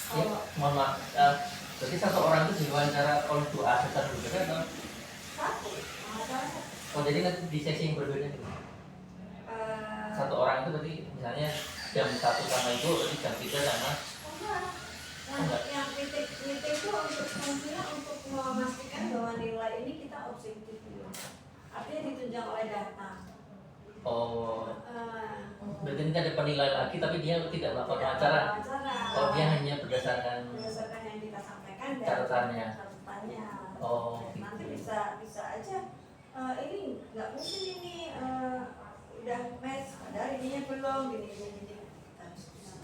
ya, mohon maaf. Berarti satu orang itu diwawancara oleh 2 asesor berbeda atau? Satu, masalah Oh, jadi nanti di sesi yang berbeda gitu. Satu orang itu berarti misalnya jam 1 sama Ibu, berarti jam 3 sama. yang titik itu untuk mungkin untuk memastikan bahwa nilai ini kita objektif dulu. Artinya ditunjang oleh data. Oh, Eh, berarti nanti ada penilai lagi, tapi dia tidak melakukan wawancara. Oh, dia hanya berdasarkan berdasarkan yang kita sampaikan dan catatannya. catatannya. Oh, Nanti bisa aja ini nggak mungkin ini udah match, padahal ininya belum gini. Kita harus bisa.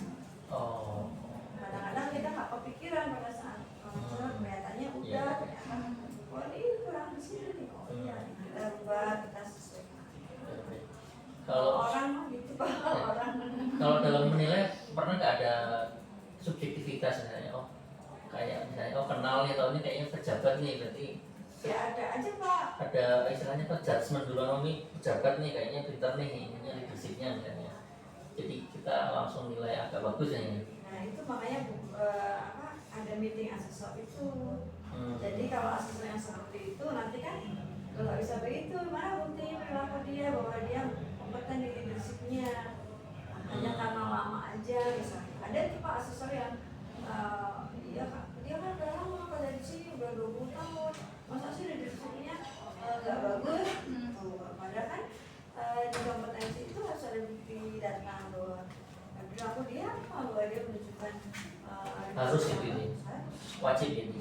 Oh, Kadang-kadang kita nggak kepikiran pada saat kelihatannya udah, Iya. ternyata oh ini kurang di sini nih. Oh iya, kita ubah, kita sesuaikan. kalau Orang mah gitu Pak, orang. kalau dalam menilai pernah nggak ada subjektivitas misalnya? Oh, kayak misalnya oh kenal nih, atau ini kayaknya pejabat nih, berarti Ya ada aja Pak. ada istilahnya apa judgement dulu, oh ini pejabat nih kayaknya pintar nih, ininya leadershipnya misalnya. Jadi kita langsung nilai agak bagus ya ini. Nah itu makanya ada meeting asesor itu. Hmm. Jadi kalau asesor yang seperti itu nanti kan kalau bisa begitu, mana buktinya perilaku dia bahwa dia kompeten di leadershipnya. Hanya karena lama aja misalnya. Ada tuh Pak asesor yang dia kan udah lama pada di sini udah 20 tahun. Masa sih leadershipnya nggak bagus? Tuh, padahal kan di kompetensi itu harus ada bukti data bahwa perilaku dia kalau dia menunjukkan Harus gitu ini. Wajib ini.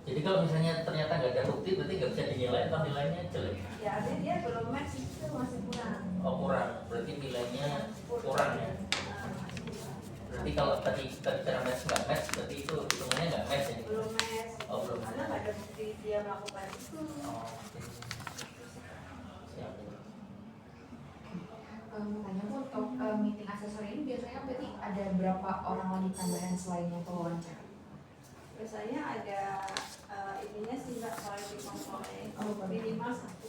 Jadi kalau misalnya ternyata nggak ada bukti, berarti nggak bisa dinilai atau nilainya jelek. Ya artinya dia belum match itu masih kurang. Oh, kurang, berarti nilainya kurang ya. Berarti kalau tadi kita bicara match nggak match, berarti itu hitungannya nggak match ya. Belum match. Oh, belum. Karena nggak ada bukti dia melakukan itu. Oh, oke. Siap. Tanya Bu, untuk meeting asesor ini biasanya berarti ada berapa orang lagi tambahan selain yang wawancara? Biasanya ada ininya sih nggak quality control-nya. Oh, Minimal satu.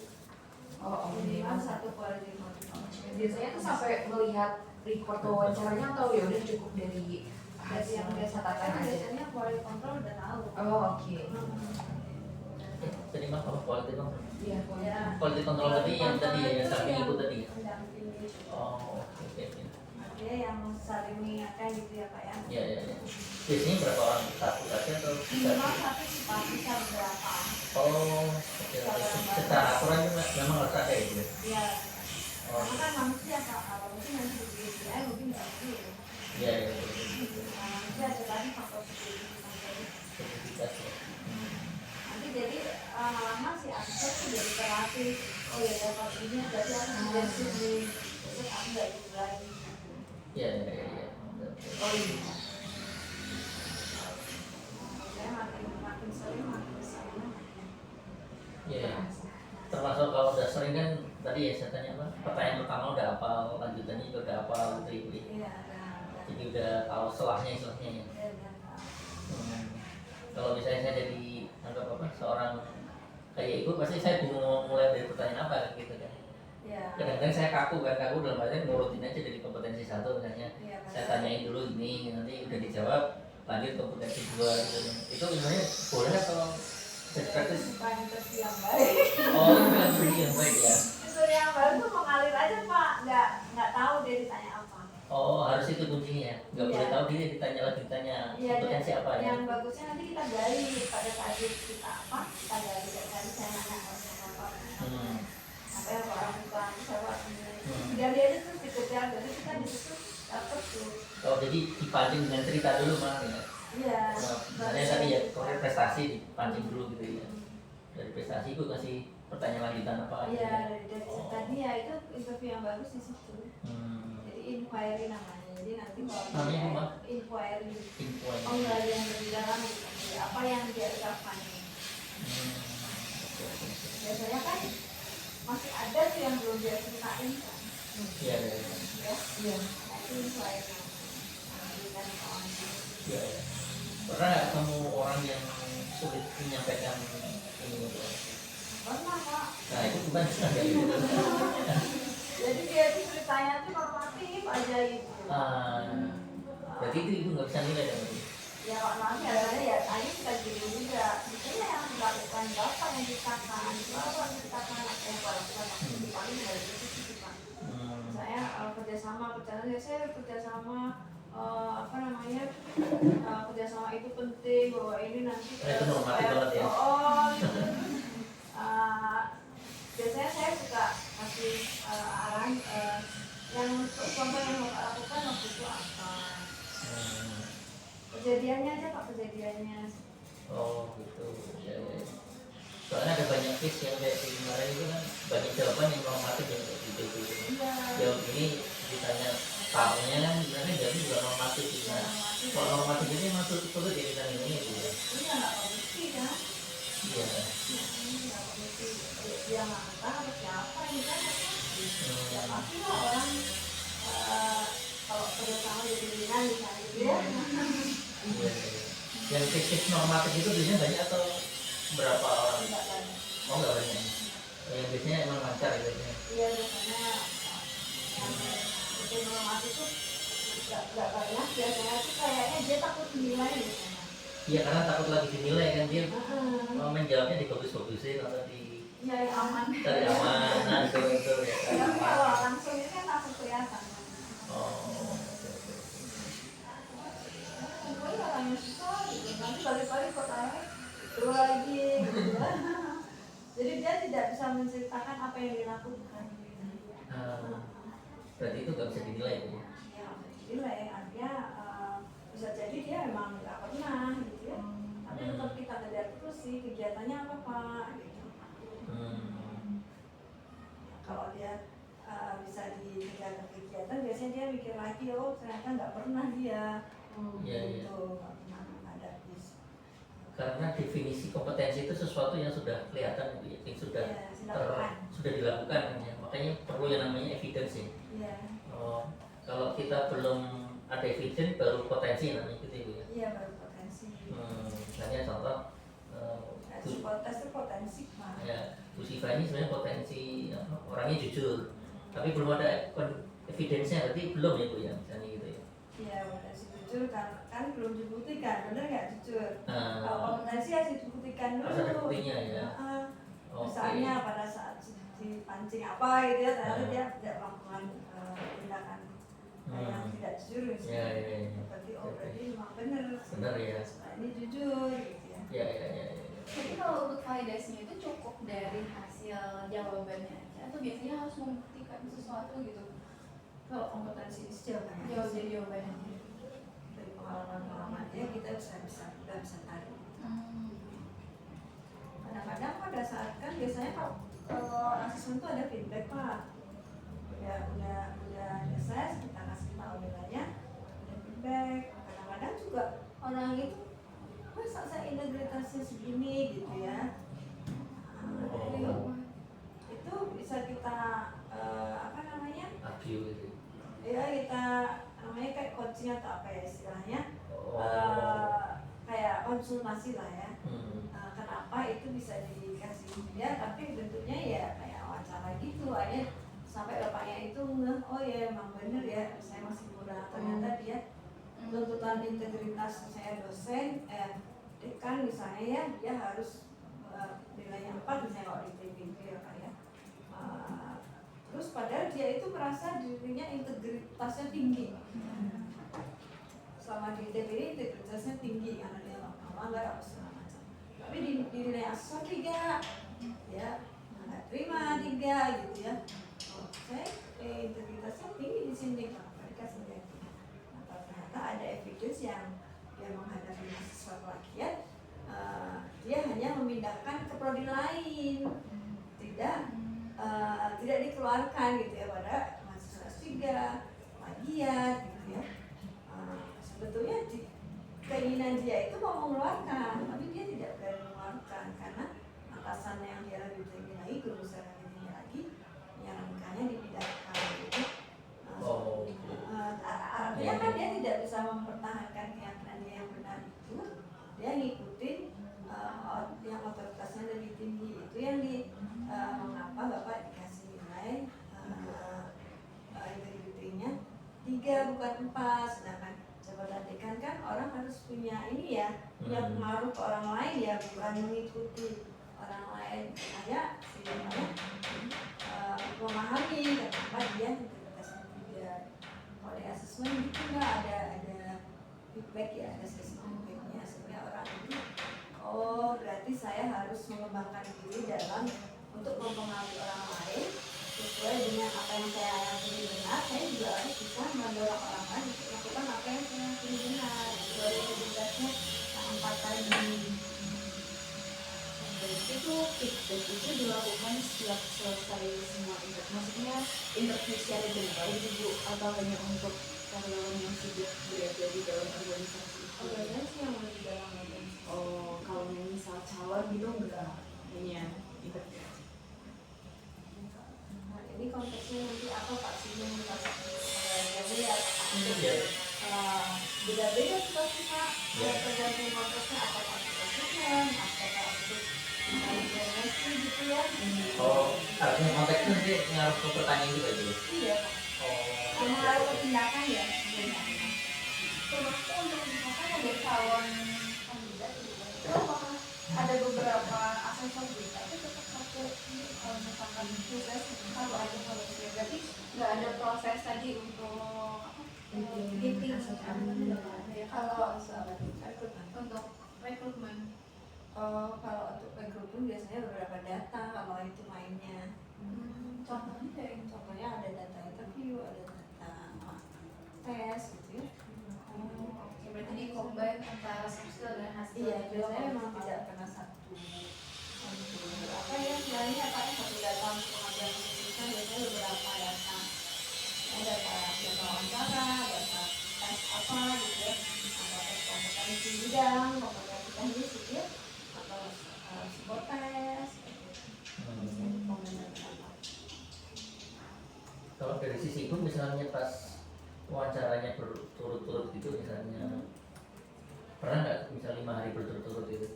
Oh, Minimal satu quality control. biasanya tuh sampai melihat report wawancaranya atau ya udah cukup dari Dari yang biasa catatan aja? biasanya quality control udah tahu. Oh, oke. Jadi mah kalau quality control. Iya, Ya. Quality control tadi yang tadi ya, yang samping ibu tadi. Mendampingi. Oh, oke. Artinya yang saling mengingatkan gitu ya Pak ya. Ya, ya, ya. Biasanya berapa orang? Satu aja atau tiga? Minimal satu cepat bisa berapa? Oh, oke. Secara aturan memang harus ada ya, Bu? Ya. Oh, Karena kan manusia Pak, kalau mungkin nanti begitu ya mungkin nggak begitu. iya, iya, iya. Manusia ada tadi faktor seperti Sertifikat ya. nanti jadi lama-lama si asesor tuh jadi terlatih. Oh ya dapat ini berarti aku menjadi ini. Terus aku nggak ikut lagi. Iya, iya, iya, iya. Oh iya. Saya makin sering makin kesana. Iya, iya. Termasuk kalau udah sering kan tadi ya saya tanya apa? Pertanyaan pertama udah hafal, lanjutannya juga udah hafal gitu ibu. Iya, ada. Jadi udah tahu selahnya ya. Hmm. Kalau misalnya saya jadi anggap apa seorang kayak ibu, pasti saya bingung mau mulai dari pertanyaan apa kan gitu kan. Iya. Kadang-kadang saya kaku dalam artian ngurutin aja dari kompetensi satu misalnya. Iya, Saya tanyain dulu ini, nanti udah dijawab lanjut kompetensi 2 gitu. Itu sebenarnya boleh atau best practice? Bukan interview yang baik. Oh, itu yang beri yang baik ya. Justru yang baru tuh mengalir aja Pak, nggak tahu dia ditanya apa. Oh, harus itu kuncinya ya. Nggak Iya. boleh tahu dia ditanya lagi, ditanya Iya, kompetensi apa ya. yang bagusnya nanti kita gali pada saat kita apa, kita gali dari tadi saya nanya apa apa yang orang bukan siapa biar dia itu terus dikejar, jadi kita disitu dapat tuh. Oh, jadi dipancing dengan cerita dulu malah ya. Iya. Nah, misalnya tadi ya, kalau prestasi dipancing dulu gitu ya. Dari prestasi gue kasih pertanyaan lanjutan apa gitu Iya, ya. dari tadi ya itu interview yang bagus di situ. Jadi inquiry namanya. Jadi nanti kalau Namanya apa? inquiry, Info ini. penggalian lebih dalam gitu. Jadi apa yang dia ucapkan. Oke, oke. Biasanya kan masih ada tuh yang belum dia ceritain kan. Iya, iya, iya. Ya, iya. Nah, itu inquiry. Bukan kawan. Iya, iya. Pernah nggak ketemu orang yang sulit menyampaikan ini gitu? Pernah Pak. Nah, itu bukan sengaja gitu. Jadi dia itu ceritanya tuh normatif aja gitu. Berarti itu ibu nggak bisa nilai dong. Ya Pak nanti ada ya tanya kita gini juga. Sebetulnya yang dilakukan Bapak yang dikatakan, Bapak yang dikatakan apa yang Bapak lakukan maksudnya paling dari itu sih Pak. Saya kerjasama apa namanya kerjasama itu penting bahwa ini nanti Itu normatif banget ya. gitu. Biasanya saya suka kasih arahan yang contoh yang Bapak lakukan waktu itu apa. Kejadiannya aja Pak, kejadiannya. Oh gitu. Ya, ya. Soalnya ada banyak case yang kayak kemarin itu kan banyak jawaban yang normatif yang kayak gitu. Iya. Jawab ini ditanya tahunya kan sebenarnya jawabnya juga normatif gitu. Nah, kalau normatif ini masuk sulit ya kita ini gitu ya. Iya nggak pasti kan? Iya. Nggak pasti dia ngangkat atau siapa ini kan? Ya pasti lah orang kalau kerjasama jadi ringan misalnya gitu ya. Iya. Yang case normatif itu biasanya banyak atau berapa orang? Nggak banyak. Oh nggak banyak. Yang biasanya emang lancar ya biasanya. Iya biasanya yang itu normatif itu nggak banyak, biasanya tuh kayaknya dia takut dinilai biasanya. Iya karena takut lagi dinilai kan dia menjawabnya dibagus-bagusin atau di Iya yang aman. cari aman, nah itu ya. Cari Tapi aman. kalau langsung ini kan langsung kelihatan. Oh, oke, oke. Gue orangnya susah gitu, nanti balik-balik pertanyaan itu lagi gitu. Jadi dia tidak bisa menceritakan apa yang dilakukan. Berarti itu nggak bisa dinilai ya? Ya, dinilai artinya bisa jadi dia memang nggak pernah gitu ya. Tapi tetap kita kejar terus sih kegiatannya apa Pak gitu. Kalau dia bisa dikejar kegiatan, biasanya dia mikir lagi, oh ternyata nggak pernah dia. Iya, iya. Gitu, nggak pernah menghadapi. Karena definisi kompetensi itu sesuatu yang sudah kelihatan gitu ya, yang sudah Iya, dilakukan. sudah dilakukan ya. Makanya perlu yang namanya evidence ya. Iya. Oh, kalau kita belum ada evidence baru potensi namanya gitu ya Bu ya. Iya baru potensi. Misalnya contoh Psikotes itu potensi Pak. ya Bu Siva ini sebenarnya potensi orangnya jujur, tapi belum ada evidence-nya, berarti belum ya Bu ya, misalnya gitu ya. Iya potensi jujur kan belum dibuktikan, benar nggak jujur? Nah, Kalau kompetensi harus dibuktikan dulu. harus ada buktinya ya. Oke. Misalnya pada saat dipancing apa gitu ya, ternyata dia tidak melakukan tindakan yang tidak jujur misalnya. Ya, ya, ya. Berarti berarti memang benar. Benar ya. Nah, ini jujur gitu ya. Ya, ya, ya, ya. Jadi kalau untuk validasinya itu cukup dari hasil jawabannya aja atau biasanya harus membuktikan sesuatu gitu? Kalau kompetensi sejauh mana? Jawab dari jawabannya. Dari pengalaman dia kita bisa tarik. Kadang-kadang pada saat kan biasanya kalau asesmen itu ada feedback Pak. Udah selesai kita kasih tahu nilainya, ada feedback. Kadang-kadang juga orang itu masa saya integritasnya segini gitu ya. Itu bisa kita apa namanya? Argue gitu. Ya kita namanya kayak coaching atau apa ya istilahnya. Kayak konsultasi lah ya. Kenapa itu bisa dikasih dia tapi bentuknya ya kayak wawancara gitu aja sampai bapaknya itu oh ya emang bener ya saya masih kurang ternyata dia tuntutan integritas saya dosen, dekan misalnya ya, dia harus nilainya 4 misalnya kalau di TPB ya Kak ya. Terus padahal dia itu merasa dirinya integritasnya tinggi. Selama di TPB integritasnya tinggi karena dia melanggar apa segala macam. Tapi di nilai asesor 3, ya nggak terima 3 gitu ya. Oh, saya integritasnya tinggi di sini Pak, mereka sendiri. Nah, ternyata ada evidence yang dia menghadapi mahasiswa pelatihan, dia hanya memindahkan ke prodi lain, tidak dikeluarkan gitu ya pada mahasiswa S3, plagiat gitu ya. Sebetulnya keinginan dia itu mau mengeluarkan, tapi dia tidak berani mengeluarkan karena atasan yang dia lebih tinggi lagi, guru besar yang lebih tinggi lagi, menyarankannya dipindahkan gitu. Artinya kan dia tidak bisa mempertahankan keyakinan dia yang benar itu, dia ngikutin yang otoritasnya lebih tinggi itu yang mengapa Bapak dikasih nilai integritinya 3 bukan 4, sedangkan jabatan dekan kan orang harus punya ini ya, punya pengaruh ke orang lain ya, bukan mengikuti orang lain. Hanya sebenarnya memahami kenapa dia integritasnya 3. Kalau di asesmen itu nggak ada feedback ya, ada assessment feedbacknya sehingga orang ini, oh berarti saya harus mengembangkan diri dalam untuk mempengaruhi orang lain sesuai dengan apa yang saya yakini benar. Saya juga harus bisa mendorong orang lain untuk melakukan apa yang saya yakini benar. Sesuai integritasnya yang 4 tadi. Itu feedback itu dilakukan setiap selesai semua maksudnya interview secara general gitu Bu, atau hanya untuk karyawan yang sudah berada di dalam organisasi itu? Organisasi yang ada di dalam organisasi. Oh, kalau misal calon gitu enggak, hanya interview. Nah, ini konteksnya nanti apa Pak Simon ya beda-beda pasti Pak, tergantung konteksnya apa konteksnya, apa itu gitu ya. Oh, artinya konteksnya nanti ngaruh ke pertanyaan juga gitu. Iya. Oh, mengaruh ke tindakan ya. Termasuk untuk misalkan ada calon kandidat itu apakah ada beberapa asesor juga tapi tetap satu kalau misalkan proses satu aja harusnya, berarti nggak ada proses tadi untuk meeting kalau untuk rekrutmen. Kalau untuk rekrutmen biasanya beberapa data kalau itu mainnya. Contohnya ada data interview, ada data tes gitu ya. Berarti di combine antara skill dan hasil. Iya, biasanya memang tidak pernah satu apa ya sebenarnya satu data untuk pengambilan keputusan biasanya beberapa data. Ada data wawancara, data tes apa gitu ya, ada tes kompetensi bidang, kompetensi teknis gitu ya, atau psikotes. kalau dari sisi itu misalnya pas wawancaranya berturut-turut gitu misalnya, pernah nggak misal 5 hari berturut-turut itu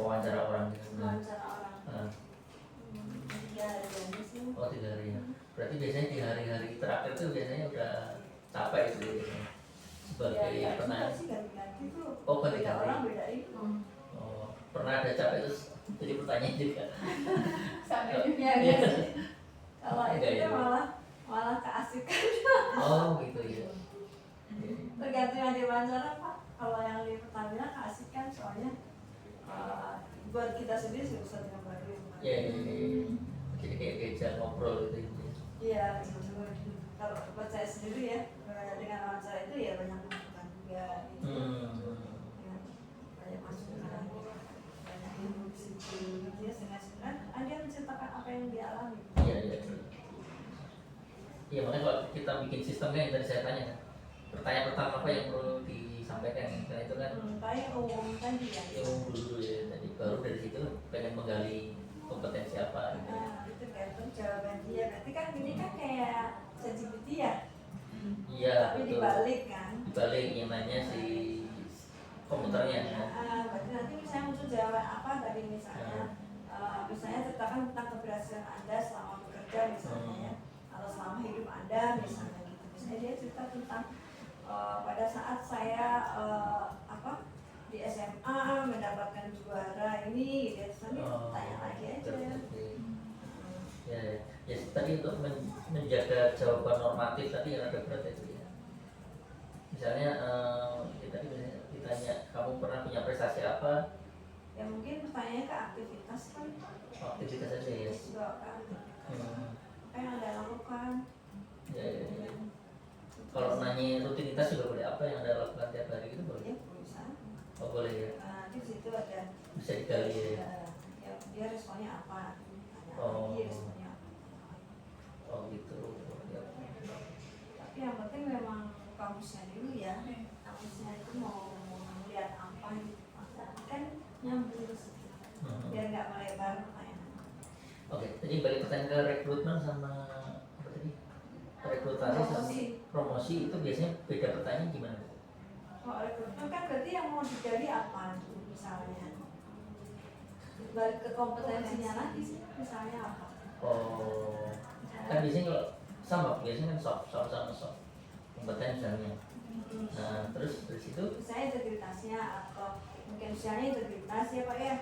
wawancara orang gitu? Wawancara orang. 3 hari aja sih. Oh 3 hari ya. Berarti biasanya di hari-hari terakhir tuh biasanya udah capek itu biasanya. Sebagai ya, penanya. sih ganti-ganti tuh. Oh Beda ganti-ganti. orang beda itu. Oh, pernah ada capek terus jadi pertanyaan juga. Sampai Ya, Iya. sih. Kalau itu Iya. malah keasikan. Oh gitu ya. Tergantung yang diwawancara Pak. Kalau yang di Pertamina keasikan soalnya buat kita sendiri sih bisa dengan baru. Iya. Jadi kayak diajak ngobrol gitu. Iya, kalau buat saya sendiri ya dengan wawancara itu ya banyak masukan juga. Gitu. Ya, banyak masukan, banyak ilmu di situ. Dia sengaja dia menceritakan apa yang dia alami. Iya. Iya makanya kalau kita bikin sistemnya yang tadi saya tanya, pertanyaan pertama apa yang perlu disampaikan, karena itu kan Kayak umum tadi ya. ilmu dulu ya, tadi baru dari situ pengen menggali kompetensi apa gitu. Itu tergantung jawaban dia. Berarti kan ini kan kayak ChatGPT ya. Iya Tapi betul. dibalik kan. Dibalik yang nanya si komputernya. Berarti nanti misalnya muncul jawaban apa tadi misalnya, misalnya ceritakan tentang keberhasilan Anda selama bekerja misalnya ya, atau selama hidup Anda misalnya gitu. Misalnya dia cerita tentang pada saat saya di SMA mendapatkan juara ini gitu, nanti tanya lagi aja. Ya, ya tadi untuk menjaga jawaban normatif tadi yang ada berarti itu ya. Misalnya kita ditanya kamu pernah punya prestasi apa? Ya mungkin pertanyaannya ke aktivitas kan. Aktivitas aja ya. Juga ke aktivitas. Apa yang Anda lakukan? Ya. Kalau nanya rutinitas juga boleh, apa yang Anda lakukan tiap hari itu boleh? Ya bisa. Oh boleh ya. Nanti di situ ada. Bisa digali ya. Ya dia responnya apa? Tanya Oh. lagi responnya apa? Oh gitu. Ya. Tapi yang penting memang kamusnya dulu ya. Kamusnya itu mau melihat apa gitu. Kan nyambung terus. Biar nggak melebar pertanyaan. Oke, jadi balik pertanyaan ke rekrutmen sama apa tadi? Rekrutasi sama promosi itu biasanya beda pertanyaan gimana? Kalau rekrutmen kan berarti yang mau digali apa misalnya? Balik ke kompetensinya lagi sih, misalnya apa? Oh, kan biasanya kalau sama, biasanya kan sama kompeten misalnya. Nah, terus dari situ? Misalnya integritasnya atau mungkin misalnya integritas ya Pak ya,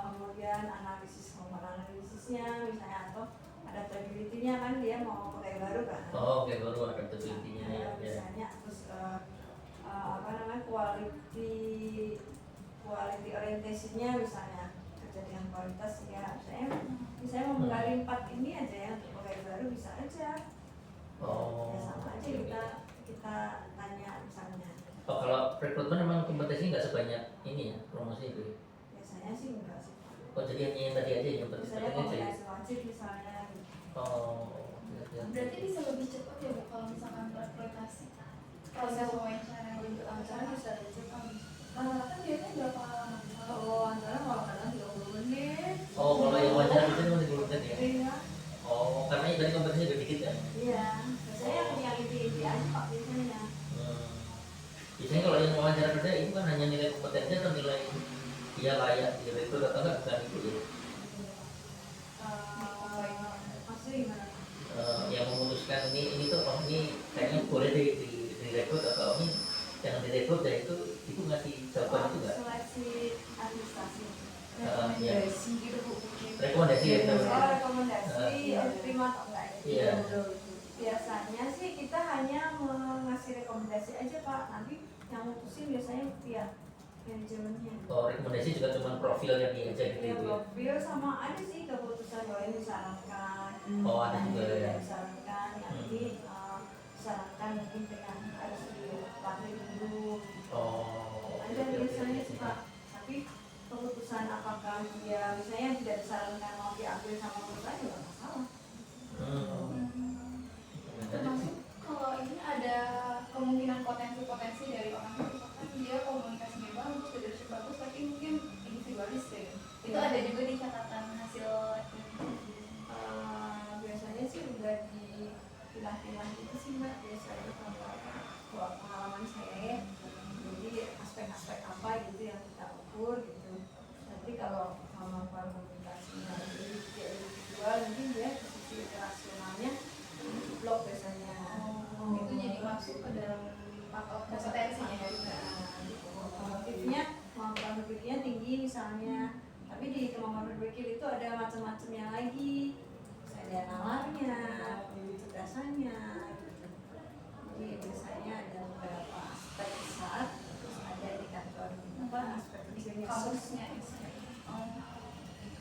kemudian analisisnya misalnya atau adaptability-nya kan dia mau pakai baru kan? Oh, kayak baru adaptability-nya ya. Misalnya terus quality orientasinya misalnya kerja dengan kualitas ya. Saya mau menggali 4 ini aja ya untuk pakai baru bisa aja. Oh. Ya sama aja kita tanya misalnya. Oh, kalau rekrutmen memang kompetensi nggak sebanyak ini ya, promosi itu? Biasanya sih enggak sih. Oh, jadi hanya yang tadi aja yang Misalnya penting aja ya? kompetensi wajib misalnya. Oh, ya. Berarti bisa lebih cepat ya Bu kalau misalkan rekrutasi proses wawancara untuk Wawancara bisa lebih cepat. kan biasanya berapa lama? Kalau wawancara kalau kadang 30 menit. Oh, kalau yang wawancara itu cuma 30 menit ya? Iya. Oh, karena ini tadi kompetensinya udah dikit kan? Iya. Biasanya yang inti-inti aja Pak biasanya. Biasanya kalau yang wawancara kerja itu kan hanya nilai kompetensi atau nilai dia layak direkrut atau enggak, bukan itu ya? Maksudnya gimana? Yang memutuskan ini tuh oh ini kayaknya boleh direkrut atau ini jangan direkrut ya, itu ngasih jawaban itu enggak? Seleksi administrasi. Rekomendasi gitu Bu. Rekomendasi ya? Oh, rekomendasi terima atau enggak ya? Iya. Biasanya sih kita hanya mengasih rekomendasi aja Pak. Nanti yang mutusin biasanya pihak manajemennya. Oh, rekomendasi juga cuma profilnya dia aja gitu Ya, ya? profil sama ada sih keputusan bahwa ini disarankan. Oh, ada juga ya? Tidak disarankan, nanti disarankan mungkin dengan harus dilatih dulu. Oh, Ada biasanya sih Pak. Tapi keputusan apakah dia misalnya tidak disarankan mau diambil sama perusahaan juga nggak masalah. Termasuk kalau ini ada kemungkinan potensi dari orang itu kan dia komunikasinya bagus, leadership bagus, tapi mungkin individualis ya. Itu ada juga di catatan hasil Biasanya sih udah dipilah-pilah gitu sih Mbak, biasanya kalau pengalaman saya ya. Jadi aspek-aspek apa gitu yang kita ukur gitu. Nanti kalau kemampuan komunikasinya individual, mungkin dia sisi operasionalnya blok biasanya. itu jadi masuk ke dalam kompetensinya juga. Kognitifnya, kemampuan berpikirnya tinggi misalnya, tapi di kemampuan berpikir itu ada macam-macamnya lagi. Ada nalarnya, kecerdasannya. Jadi biasanya ada beberapa aspek besar, terus ada di kantor aspek kecilnya. Kasusnya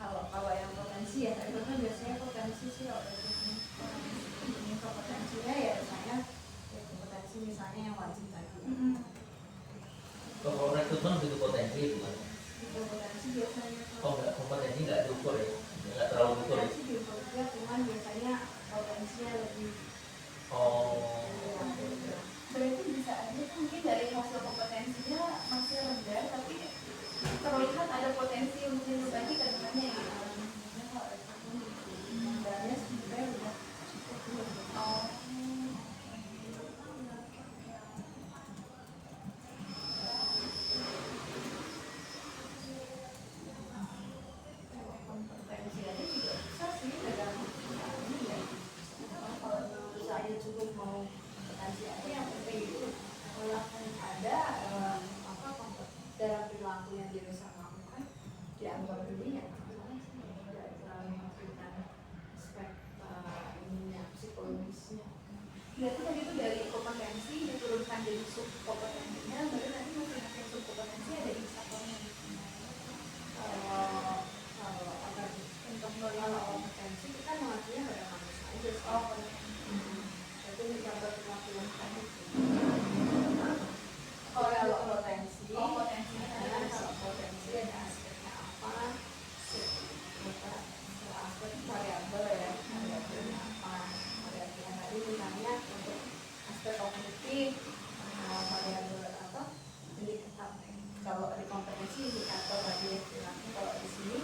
Kalau yang potensi ya, itu kan biasanya potensi sih kalau ini kompetensinya ya misalnya ya kompetensi misalnya yang wajib tadi. kalau rekrutmen itu potensi bukan? Kompetensi biasanya Oh enggak, kompetensi enggak diukur ya? Enggak terlalu diukur ya? kompetensi diukur juga, cuman biasanya potensinya lebih. Oh. berarti bisa aja kan mungkin dari hasil kompetensinya masih rendah tapi terlihat ada potensi untuk berbagi ke depannya gitu. Modalnya sebenarnya udah cukup. Kompetensi aja juga bisa sih tergantung ini ya. Kalau menurut saya cukup mau kompetensi aja yang penting itu dalam perilaku yang dia bisa lakukan dianggap ini ya tidak terlalu memberikan aspek ininya psikologisnya. Berarti tadi itu dari kompetensi diturunkan jadi sub kompetensinya, baru nanti masing-masing sub kompetensi ada indikatornya. Kalau agar untuk mengelola kompetensi kita mengacunya pada manusia aja. Itu indikator perilaku yang tadi. Kalau potensi, kalau potensi ada aspeknya apa? Aspek variabel ya, variabelnya apa? Variabelnya tadi misalnya untuk aspek kognitif, variabel apa? Indikator. Kalau di kompetensi indikator tadi ya, kalau di sini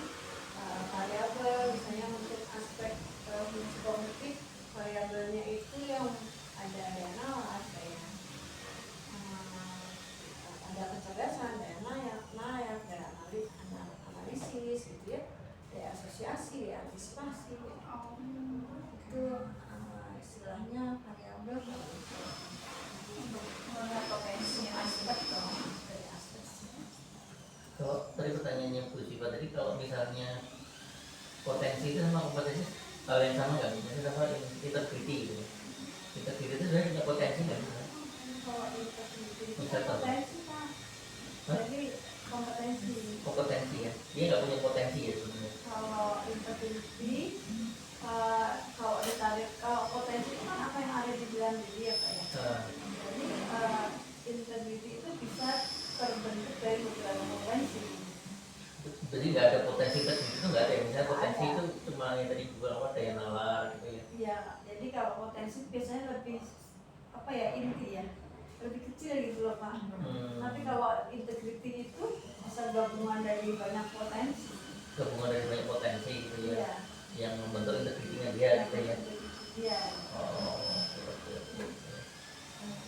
variabel misalnya untuk aspek fungsi kognitif variabelnya itu yang ada nalar kayak ada kecerdasan, ada nayak, ada analisis gitu ya, ada asosiasi, ada antisipasi gitu. Itu istilahnya variabel untuk melihat potensinya aspek dari aspek. Kalau tadi pertanyaannya Bu Siva tadi, kalau misalnya potensi itu sama kompetensi hal yang sama nggak? Misalnya sama integrity gitu. Integrity itu sebenarnya punya potensi nggak? Kalau integrity itu Bisa tahu. potensi Pak. Jadi Kompetensi ya, dia nggak punya potensi ya sebenarnya. kalau integrity kalau ditarik, kalau potensi itu kan apa yang ada di dalam diri ya Pak ya. Jadi integrity itu bisa terbentuk dari beberapa potensi. Jadi nggak ada potensi itu nggak ada. Misalnya potensi itu cuma yang tadi juga apa daya nalar gitu ya. Iya, jadi kalau potensi biasanya lebih apa ya, inti ya, lebih kecil gitu loh Pak. Tapi kalau integrity itu bisa gabungan dari banyak potensi. Gabungan dari banyak potensi gitu ya. Iya. Yang membentuk integritinya dia gitu ya. Iya.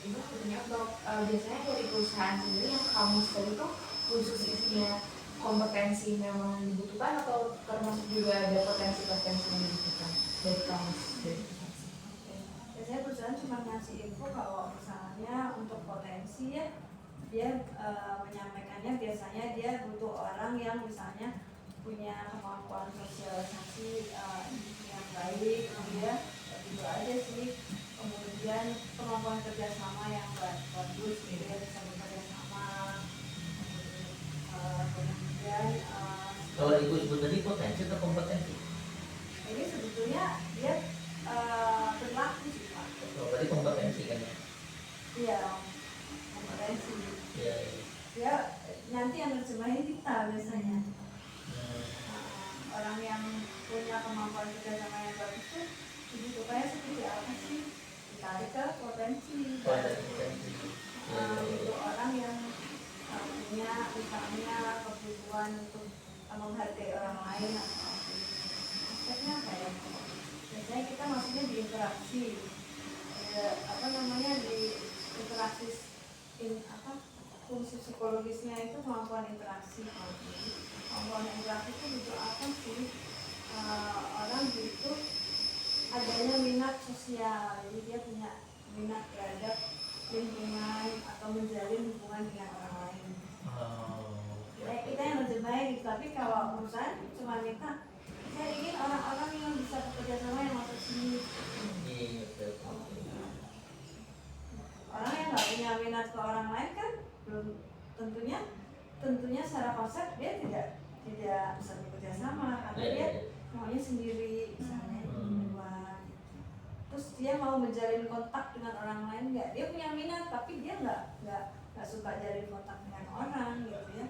Ibu sebenarnya untuk biasanya dari perusahaan sendiri yang kamu tadi itu khusus isinya kompetensi memang dibutuhkan atau termasuk juga ada potensi-potensi yang dibutuhkan dari kamu sendiri? Biasanya perusahaan cuma ngasih info kalau misalnya untuk potensi ya, dia menyampaikannya biasanya dia butuh orang yang misalnya punya kemampuan sosialisasi yang baik, dia itu aja sih. Kemudian kemampuan kerjasama yang bagus, dia bisa bekerja sama. Kemudian Kalau ibu sebut tadi potensi atau kompetensi? ini sebetulnya dia berlaku sih Pak. Berarti kompetensi kan ya? Iya, kompetensi. Iya. Ya nanti yang terjemahin kita biasanya. Orang yang punya kemampuan kerjasama yang bagus tuh dibutuhkannya seperti apa sih? Ditarik ke potensi. Itu orang yang punya misalnya kebutuhan untuk menghargai orang lain atau aspeknya apa ya? Biasanya kita maksudnya di interaksi, di interaksi fungsi psikologisnya itu kemampuan interaksi. Kemampuan interaksi itu butuh apa sih? Orang itu adanya minat sosial, jadi dia punya minat terhadap lingkungan atau menjalin hubungan dengan orang lain. Kita yang terjemahin, tapi kalau perusahaan cuma minta saya ingin orang-orang yang bisa bekerja sama yang masuk sini. Orang yang nggak punya minat ke orang lain kan belum tentunya secara konsep dia tidak bisa bekerja sama karena dia maunya sendiri misalnya di luar. Terus dia mau menjalin kontak dengan orang lain nggak? Dia punya minat tapi dia nggak suka jalin kontak dengan orang gitu ya.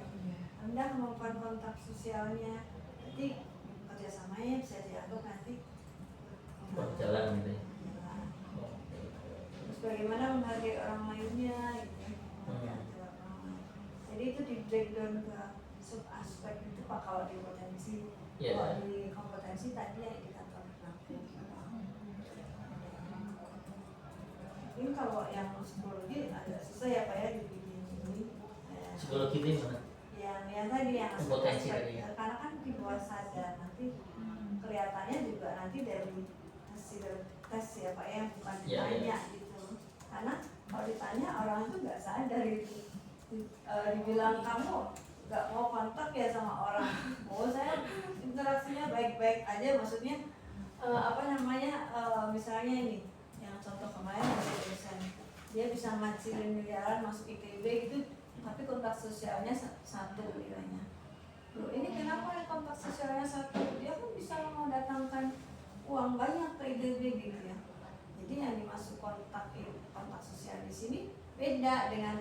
Rendah kemampuan kontak sosialnya, jadi kerjasamanya bisa dianggap nanti berjalan gitu ya. Terus bagaimana menghargai orang lainnya gitu. Jadi itu di breakdown ke sub aspek itu Pak kalau di potensi. Kalau di kompetensi tadi yang indikator perilaku. Ini kalau yang psikologi agak susah ya Pak ya dibikin ini. Psikologi itu mana? Yang tadi yang potensi tadi ya. karena kan di bawah sadar nanti kelihatannya juga nanti dari hasil tes ya Pak ya, bukan ditanya gitu. Karena kalau ditanya orang itu nggak sadar itu dibilang kamu nggak mau kontak ya sama orang, saya interaksinya baik-baik aja, maksudnya misalnya ini yang contoh kemarin ada dosen, dia bisa ngacilin miliaran masuk ITB gitu, tapi kontak sosialnya satu nilainya. Loh, ini kenapa yang kontak sosialnya satu? Dia kan bisa mendatangkan uang banyak ke ITB gitu ya. Jadi yang dimaksud kontak sosial di sini beda dengan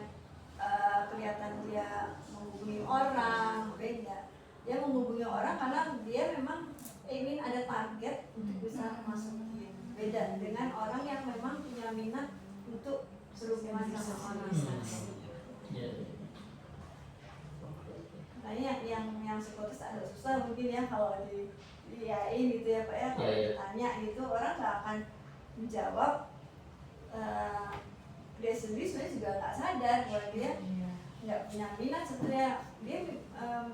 kelihatan dia menghubungi orang, beda. Dia menghubungi orang karena dia memang ingin ada target untuk bisa masukin. Beda dengan orang yang memang punya minat untuk berhubungan sama orang. Nah yang psikotes agak susah mungkin ya kalau diain gitu ya Pak ya, kalau ditanya gitu orang nggak akan menjawab. Dia sendiri sebenarnya juga nggak sadar bahwa dia nggak punya minat, sebenarnya dia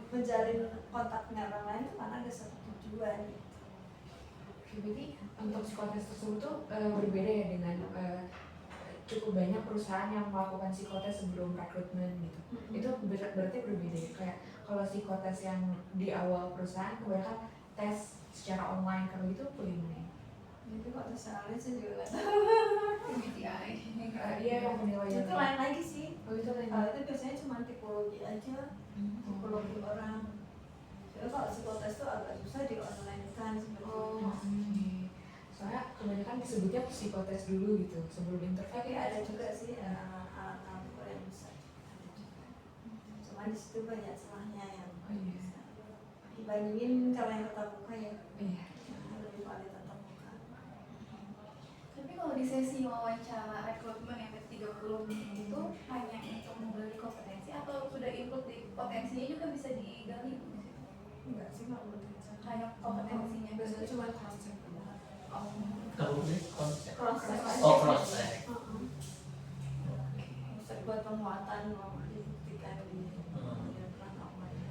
menjalin kontak dengan orang lain itu karena ada satu tujuan gitu. Berarti untuk psikotes tersebut tuh berbeda ya dengan cukup banyak perusahaan yang melakukan psikotes sebelum rekrutmen gitu. Itu berarti berbeda ya. Kayak kalau psikotes yang di awal perusahaan kebanyakan tes secara online, kalau gitu bagaimana? Itu kok tersalin saya juga nggak tahu. MBTI. Iya, yang penilaian Itu lain lagi sih. Oh, itu lain. Itu biasanya cuma tipologi aja, tipologi orang. Jadi kalau psikotes itu agak susah di online kan sebenarnya. Soalnya kebanyakan disebutnya psikotes dulu gitu sebelum interview. Tapi ada juga sih alat-alat yang bisa. Cuma di situ banyak celahnya yang bisa. Dibandingin kalau yang tetap muka ya. Iya. Lebih valid tetap muka. Tapi kalau di sesi wawancara rekrutmen yang 30 menit itu hanya untuk menggali kompetensi atau sudah include di potensinya juga bisa digali? Enggak sih, nggak boleh. Hanya kompetensinya. Biasanya cuma konsep. Kalau ini konsep. Proses. Proses. Bisa buat penguatan mau dibuktikan di peran online.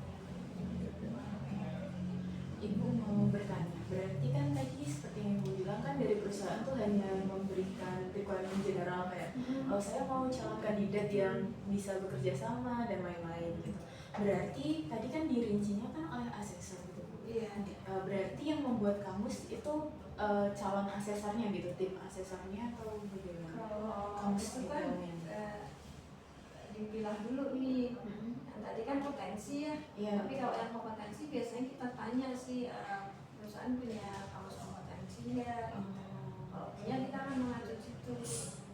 Ibu mau bertanya, berarti kan tadi seperti yang Ibu bilang kan dari perusahaan tuh hanya memberikan requirement general kayak saya mau calon kandidat yang bisa bekerja sama dan lain-lain gitu. Berarti tadi kan dirincinya kan oleh asesor gitu Bu. Iya. Berarti yang membuat kamu itu calon asesornya gitu, tim asesornya atau bagaimana? Kalau itu kan dipilah dulu nih. Yang tadi kan potensi ya. Iya. Tapi kalau yang kompetensi biasanya kita tanya sih perusahaan punya kamus kompetensi nggak? Kalau punya kita akan mengacu situ.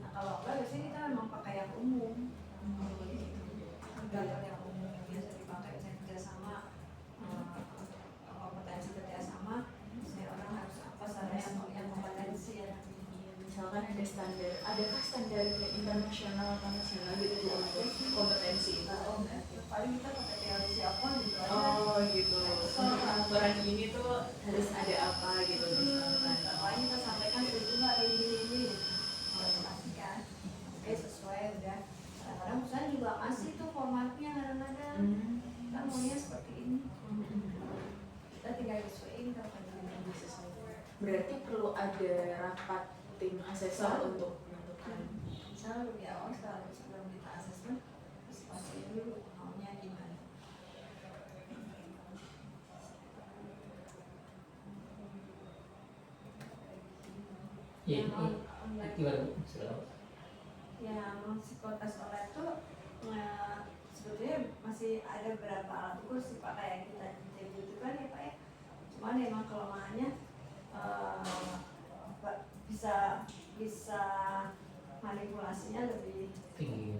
Nah kalau enggak biasanya kita memang pakai yang umum. Gambar yang umum yang biasa dipakai misalnya kerjasama, kompetensi kerjasama. Misalnya orang harus apa salah yang kompetensi ya. Misalkan ada standar, adakah standar internasional atau nasional gitu Bu untuk kompetensi itu? Paling kita pakai teori siapa gitu aja. Oh gitu. Orang ini tuh harus ada apa gitu misalkan. Paling kita sampaikan itu nggak ini. Pastikan. Oke sesuai udah. Kadang-kadang perusahaan juga masih tuh formatnya kadang-kadang. Kita maunya seperti ini. Kita tinggal sesuaiin kalau kadang-kadang sesuai. Berarti perlu ada rapat tim asesor untuk menentukan. Misalnya lebih awal sekali sebelum kita asesmen, terus pastiin dulu maunya gimana. Iya, gimana Bu? Silakan. Yang psikotes online itu sebetulnya masih ada beberapa alat ukur sih Pak, kayak kita dibutuhkan ya Pak ya. Cuman memang kelemahannya bisa manipulasinya lebih Tinggi.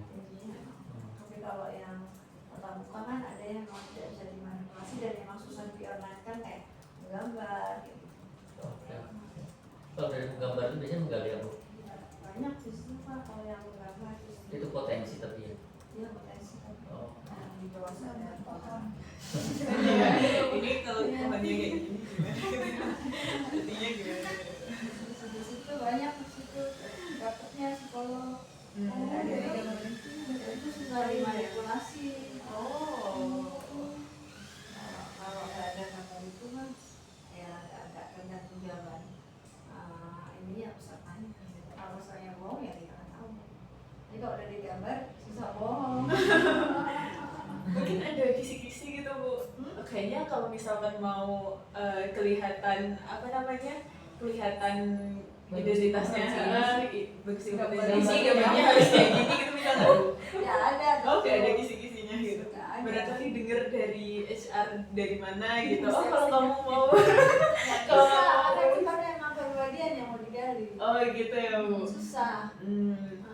Tapi kalau yang tatap muka kan ada yang memang tidak bisa dimanipulasi dan memang susah di online kan kayak gambar gitu. Oke. Kalau dari gambar itu biasanya menggali apa? Banyak justru Pak kalau yang gambar justru. Itu potensi tapi ya. Iya potensi. Oh. Di bawah sadar. Ini kalau temannya kayak gini artinya gimana? Di situ banyak di situ dapatnya psikolog. Itu susah dimanipulasi. Kalau nggak ada gambar itu kan ya agak tergantung jawaban ini ya pesertanya. Kalau saya bohong ya kita nggak tahu. Jadi kalau udah digambar susah bohong. kisi-kisi gitu Bu. Kayaknya kalau misalkan mau kelihatan apa namanya, kelihatan identitasnya bagus identitas gambarnya harus kayak gini gitu bisa nggak Bu? Ya ada. Oke, ada kisi-kisinya gitu. Barangkali denger dari HR dari mana gitu. Oh kalau kamu mau Kalau ada kita memang kepribadian yang mau digali. oh gitu ya Bu. Susah.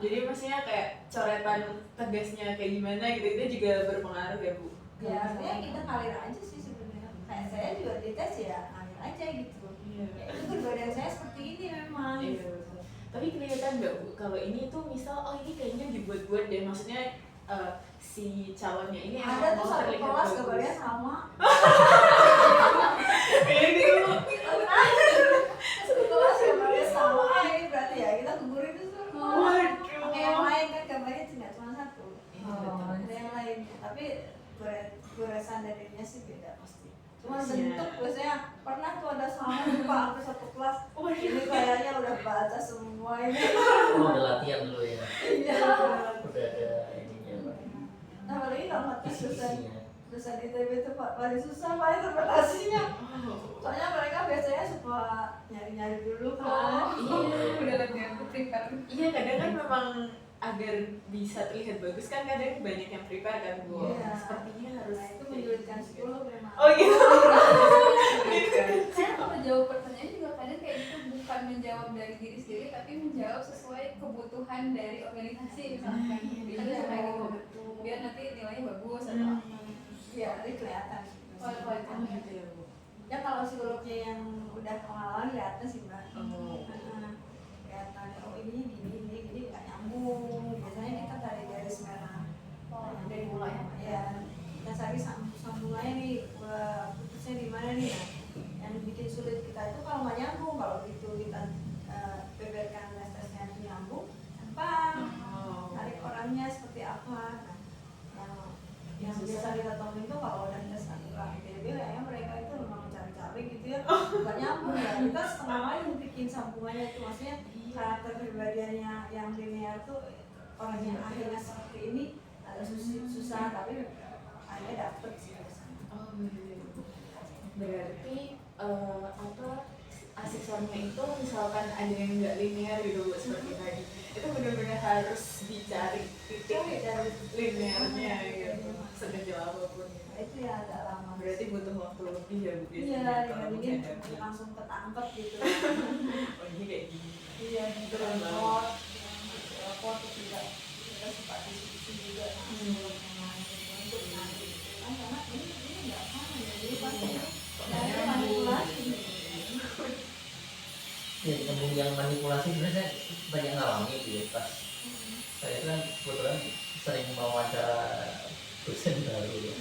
Jadi maksudnya kayak coretan tegasnya kayak gimana gitu itu juga berpengaruh ya Bu. Ya artinya kita ngalir aja sih sebenarnya. Kayak saya juga dites ya ngalir aja gitu. Iya. Ya, itu kepribadian saya seperti ini memang. Iya betul. Tapi kelihatan nggak Bu kalau ini tuh misal oh ini kayaknya dibuat-buat deh maksudnya si calonnya ini Ada tuh mau satu terlihat kelas bagus. gambarnya sama. Kayak gitu Bu. Satu kelas gambarnya sama. Ini berarti ya kita gugurin itu semua. Waduh. Kayak yang lain kan gambarnya tidak cuma satu. Betul. Ada yang lain. Tapi goresan darinya sih beda pasti. Cuma Iya. bentuk biasanya pernah tuh ada sama lupa hampir satu kelas. Waduh. Ini kayaknya udah baca semua ini. Oh, ada latihan dulu ya. Iya. Udah ada ininya Pak. Nah, apalagi kalau ngetes Kisi-kisinya. dosen ITB itu paling susah Pak interpretasinya. Oh. Soalnya mereka biasanya suka nyari-nyari dulu kan. Iya, udah lebih aku prepare. Iya kadang kan memang agar bisa terlihat bagus kan kadang banyak yang prepare kan Bu. Iya. Sepertinya harus Nah, itu menyulitkan 10 memang. Oh gitu. Saya kalau jawab pertanyaan juga kadang kayak gitu, bukan menjawab dari diri sendiri tapi menjawab sesuai kebutuhan dari organisasi misalkan. Biasanya suka kayak gitu. Biar nanti nilainya bagus atau apa. Iya, nanti kelihatan. Kelihatan. Oh gitu ya Bu. Ya kalau psikolognya yang udah pengalaman kelihatan sih Mbak. Oh. Kelihatan oh ini gini nggak nyambung. Biasanya kita dari garis merah. Dari mulanya. Ya, kita cari sambungannya nih, putusnya di mana nih? Nah, yang bikin sulit kita itu kalau nggak nyambung, kalau itu kita beberkan tesnya nyambung, gampang. Oh. Tarik orangnya seperti apa? Nah, yang biasa kita temuin itu kalau udah tes antara ITB kayaknya mereka itu memang cari-cari gitu ya, nggak nyambung ya. Kita setengah lain bikin sambungannya itu maksudnya karakter kepribadiannya yang linear tuh orang yang akhirnya seperti ini agak susah tapi akhirnya dapet sih biasanya. Oh iya. Berarti apa asessornya itu misalkan ada yang nggak linear gitu Bu seperti tadi itu benar-benar harus dicari titik linearnya gitu sekecil apapun gitu. Nah, itu ya agak lama. Berarti butuh waktu lebih ya Bu Iya, biasanya kalau dibandingin menghadapi. langsung ketangkep gitu. Oh ini kayak gini. Iya, gitu report, report itu juga kita suka diskusi juga untuk nanti kan karena ini nggak sama ya, jadi pasti ada manipulasi. Ya, yang manipulasi sebenarnya saya banyak ngalami gitu ya pas saya itu kan kebetulan sering mewawancara dosen baru ya.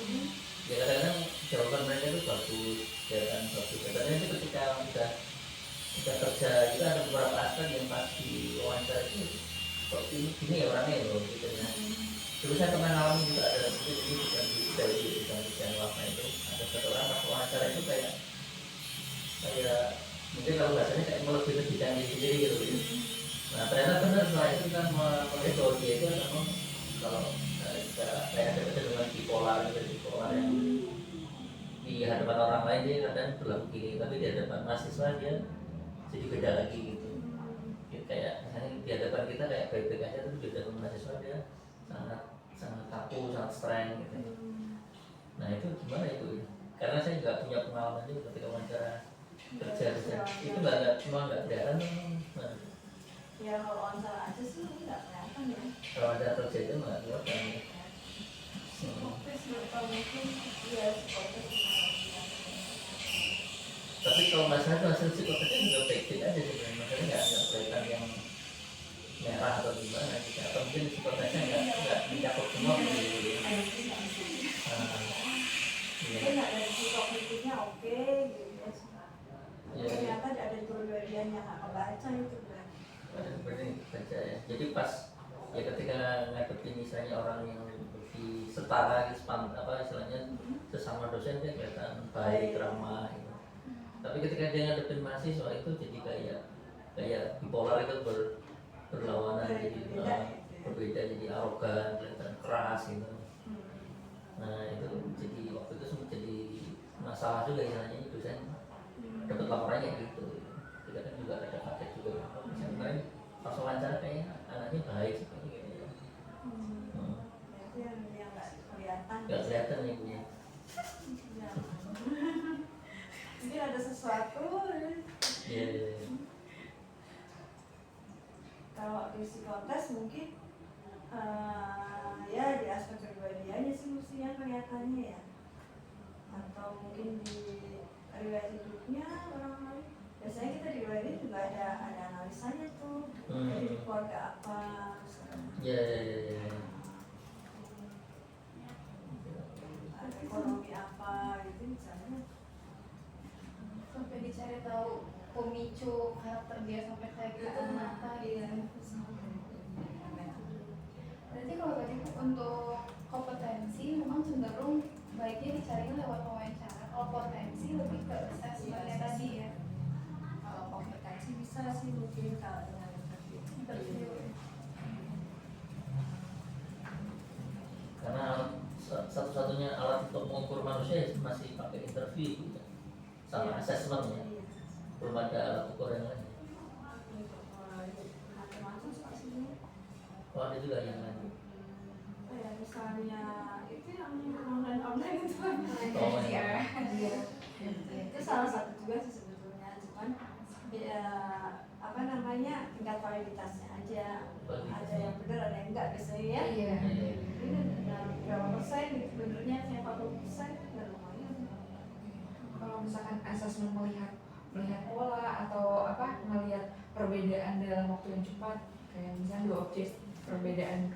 Ya kadang-kadang jawaban mereka itu bagus, ya kan bagus. Kadang itu ketika udah kerja itu ada beberapa aspek yang pas di wawancara itu kok ini ya orangnya loh gitu ya. Terus saya pernah ngalami juga ada jadi bukan di waktu itu ada satu orang pas wawancara itu kayak mungkin kalau bahasanya kayak melebih-lebihkan diri sendiri gitu ya. Nah ternyata benar setelah itu kan melihat bahwa dia itu memang kalau kayak ada kecenderungan bipolar yang di hadapan orang lain dia kadang berlaku gini tapi di hadapan mahasiswa dia jadi beda lagi gitu. Kayak misalnya di hadapan kita kayak baik-baik aja tapi di hadapan mahasiswa dia sangat kaku, sangat strength gitu. Nah itu gimana itu? Karena saya juga punya pengalaman juga ketika wawancara kerja itu nggak kelihatan. Ya kalau wawancara aja sih nggak kelihatan ya. Kalau ada kerja itu nggak kelihatan. Psikotes berapa mungkin ya psikotes. Tapi kalau nggak salah itu hasil psikotesnya juga baik-baik aja sebenarnya. Makanya nggak kelihatan yang merah atau gimana gitu. Atau mungkin psikotesnya nggak mencakup semua gitu. Mungkin nggak dari psikokritiknya oke gitu ya. Ternyata ada kepribadian yang nggak kebaca itu kan. Sebenarnya baca ya. Jadi pas ya ketika ngadepin misalnya orang yang lebih setara apa istilahnya sesama dosen dia kelihatan baik ramah gitu. Tapi ketika dia ngadepin mahasiswa itu jadi kayak bipolar itu berlawanan jadi berbeda jadi arogan kelihatan keras gitu. Nah itu jadi waktu itu sempat jadi masalah juga istilahnya, dosen dapat laporannya gitu. Kita kan juga ada kaget juga. Misalnya kemarin pas wawancara kayaknya anaknya baik seperti gitu ya. Itu yang nggak kelihatan. Gak kelihatan ya punya. Ya. Mungkin ada sesuatu. Iya. Kalau di psikotes mungkin ya di aspek kepribadiannya sih mestinya kelihatannya ya, atau mungkin di riwayat hidupnya orang lain. Biasanya kita di riwayat itu juga ada analisanya tuh, jadi di keluarga apa, Iya. ada ekonomi apa gitu misalnya. Sampai dicari tahu pemicu karakter dia sampai kayak gitu kenapa gitu. Berarti kalau tadi untuk kompetensi memang cenderung baiknya dicari lewat wawancara. Kalau potensi lebih ke assessment-nya tadi ya. Kalau kompetensi bisa sih mungkin kalau dengan interview. Karena satu-satunya alat untuk mengukur manusia masih pakai interview gitu. Sama assessment ya. Iya. Belum ada alat ukur yang lain. Macam-macam sih pastinya. Oh ada juga yang lain. Ya, misalnya itu yang online itu kan. Oh, Iya. iya. Itu salah satu juga sih sebetulnya, cuman ya, apa namanya, tingkat validitasnya aja. Ada yang benar, ada yang enggak biasanya ya. Iya. Ini ada berapa persen gitu, benernya kayak 40% ya lumayan. Kalau misalkan asesmen melihat pola atau apa, melihat perbedaan dalam waktu yang cepat, kayak misalnya dua objek perbedaan,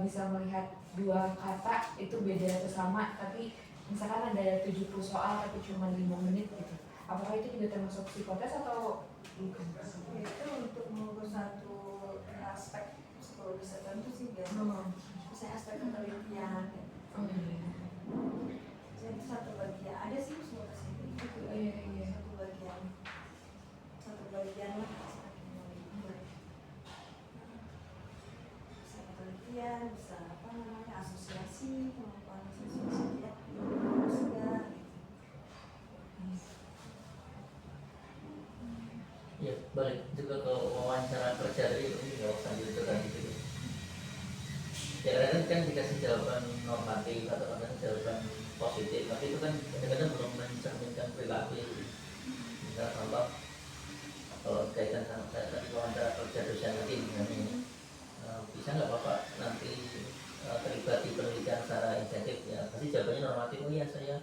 bisa melihat dua kata itu beda atau sama, tapi misalkan ada 70 soal tapi cuma 5 menit gitu. Apakah itu juga termasuk psikotes atau bukan? Itu untuk mengukur satu aspek psikologis tertentu sih ya. Misalnya aspek penelitian ya. Jadi satu bagian ada sih psikotes itu juga. Iya. Satu bagian lah. Bisa penelitian, bisa apa namanya, asosiasi, kemampuan asosiasi ya. Juga. Ya balik juga ke wawancara kerja tadi ini nggak usah diucapkan gitu. Ya kadang kan dikasih jawaban normatif atau kadang jawaban positif, tapi itu kan kadang-kadang belum mencerminkan perilaku ya. Misalnya contoh kalau kaitan sama tadi wawancara kerja dosen nanti misalnya, bisa nggak bapak nanti terlibat di penelitian secara insentif ya, pasti jawabannya normatif. Oh iya saya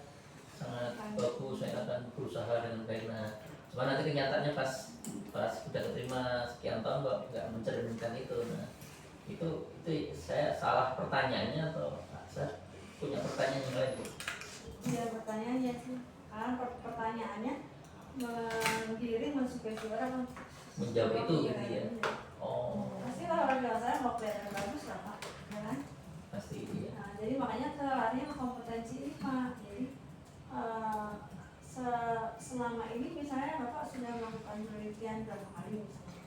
sangat bagus, saya akan berusaha dengan baik. Nah cuma nanti kenyataannya pas udah keterima sekian tahun kok nggak mencerminkan itu. Nah itu saya salah pertanyaannya atau saya punya pertanyaan yang lain Bu? Iya pertanyaannya sih, karena pertanyaannya menggiring, mensugesti orang Menjawab itu gitu ya. Oh pasti lah orang bilang saya mau kelihatan bagus lah Pak, ya kan? pasti iya. Nah, jadi makanya larinya ke kompetensi ini Pak. Jadi selama ini misalnya Bapak sudah melakukan penelitian berapa kali misalnya,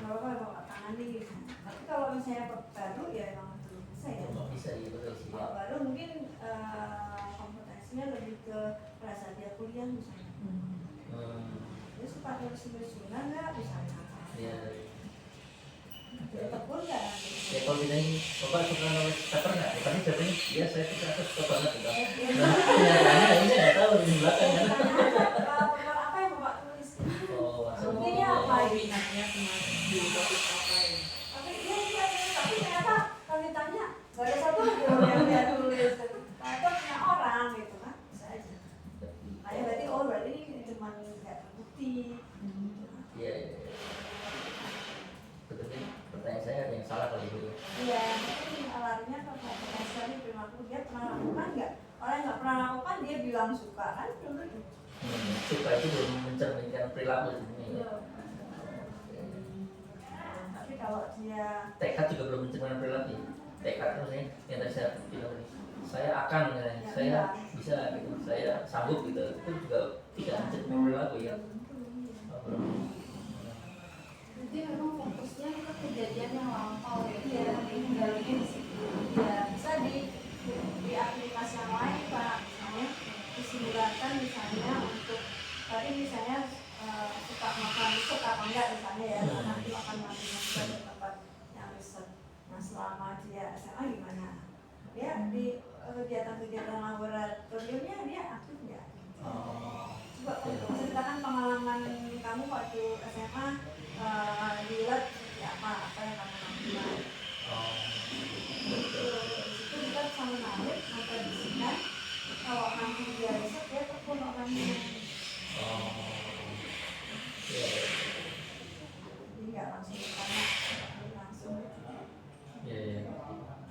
Bapak tangani gitu. Tapi kalau misalnya baru ya emang belum bisa ya. Belum bisa ya betul sih. Kalau baru mungkin kompetensinya lebih ke pada dia kuliah misalnya. Dia suka nulis-nulisnya nggak misalnya. Iya. Tekun nggak nanti? Ya kalau ditanya bapak suka nulis paper nggak? Ya pasti jawabannya iya saya suka banget gitu. Nah kenyataannya ini saya nggak tahu di belakang kan. Paper apa yang Bapak tulis? Oh maksudnya. Buktinya apa ini? Minatnya kemana? Di topik apa ini? Tapi iya, tapi ternyata kalau ditanya nggak ada satu yang dia tulis. Nah itu punya orang gitu kan, bisa aja. Kayak berarti ini cuma nggak terbukti. Iya. Betulnya pertanyaan saya ada yang salah kali Bu. Iya, mungkin larinya ke kompetensi tadi perilaku. Dia pernah lakukan nggak? Orang yang nggak pernah lakukan dia bilang suka kan belum tentu. Suka itu belum mencerminkan perilaku sebenarnya. Tapi kalau dia Tekad juga belum mencerminkan perilaku. Tekad itu maksudnya yang tadi saya bilang tadi. Saya akan, saya bisa gitu, saya sanggup gitu. Itu juga tidak mencerminkan perilaku ya. Jadi memang fokusnya ke kejadian yang lampau ya. Iya. Mengendalinya di situ. ya bisa di kegiatan-kegiatan laboratoriumnya dia aktif nggak? Oh. Coba ceritakan pengalaman kamu waktu SMA di lab seperti apa yang kamu lakukan. Oh. Itu kita bisa menarik mempredisikan kalau nanti dia riset dia tekun orangnya. Oh. Ya. Jadi nggak langsung ditanya langsung. Ya.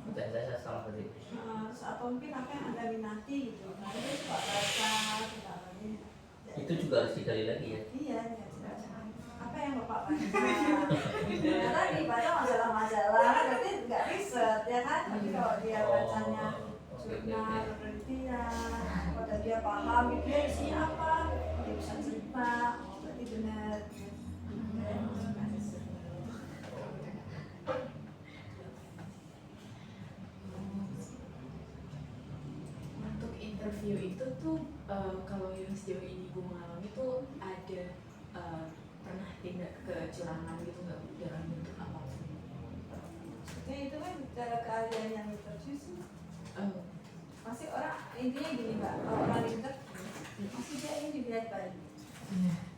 Pertanyaan saya salah tadi. Terus atau mungkin apa yang anda minati gitu. Nah itu suka baca, suka lagi. Itu juga harus digali lagi ya. Iya, apa yang bapak baca? Karena dibaca majalah-majalah, berarti nggak riset ya kan? Tapi kalau dia bacanya jurnal penelitian, kalau dia paham gitu ya isinya apa, dia bisa cerita, oh berarti benar. Untuk interview itu tuh kalau yang sejauh ini gue mengalami tuh ada pernah tindak kecurangan gitu nggak dalam bentuk apapun. Maksudnya itu kan cara keahlian yang interview sih. Pasti orang intinya gini mbak, kalau orang interview pasti dia ini dilihat baik.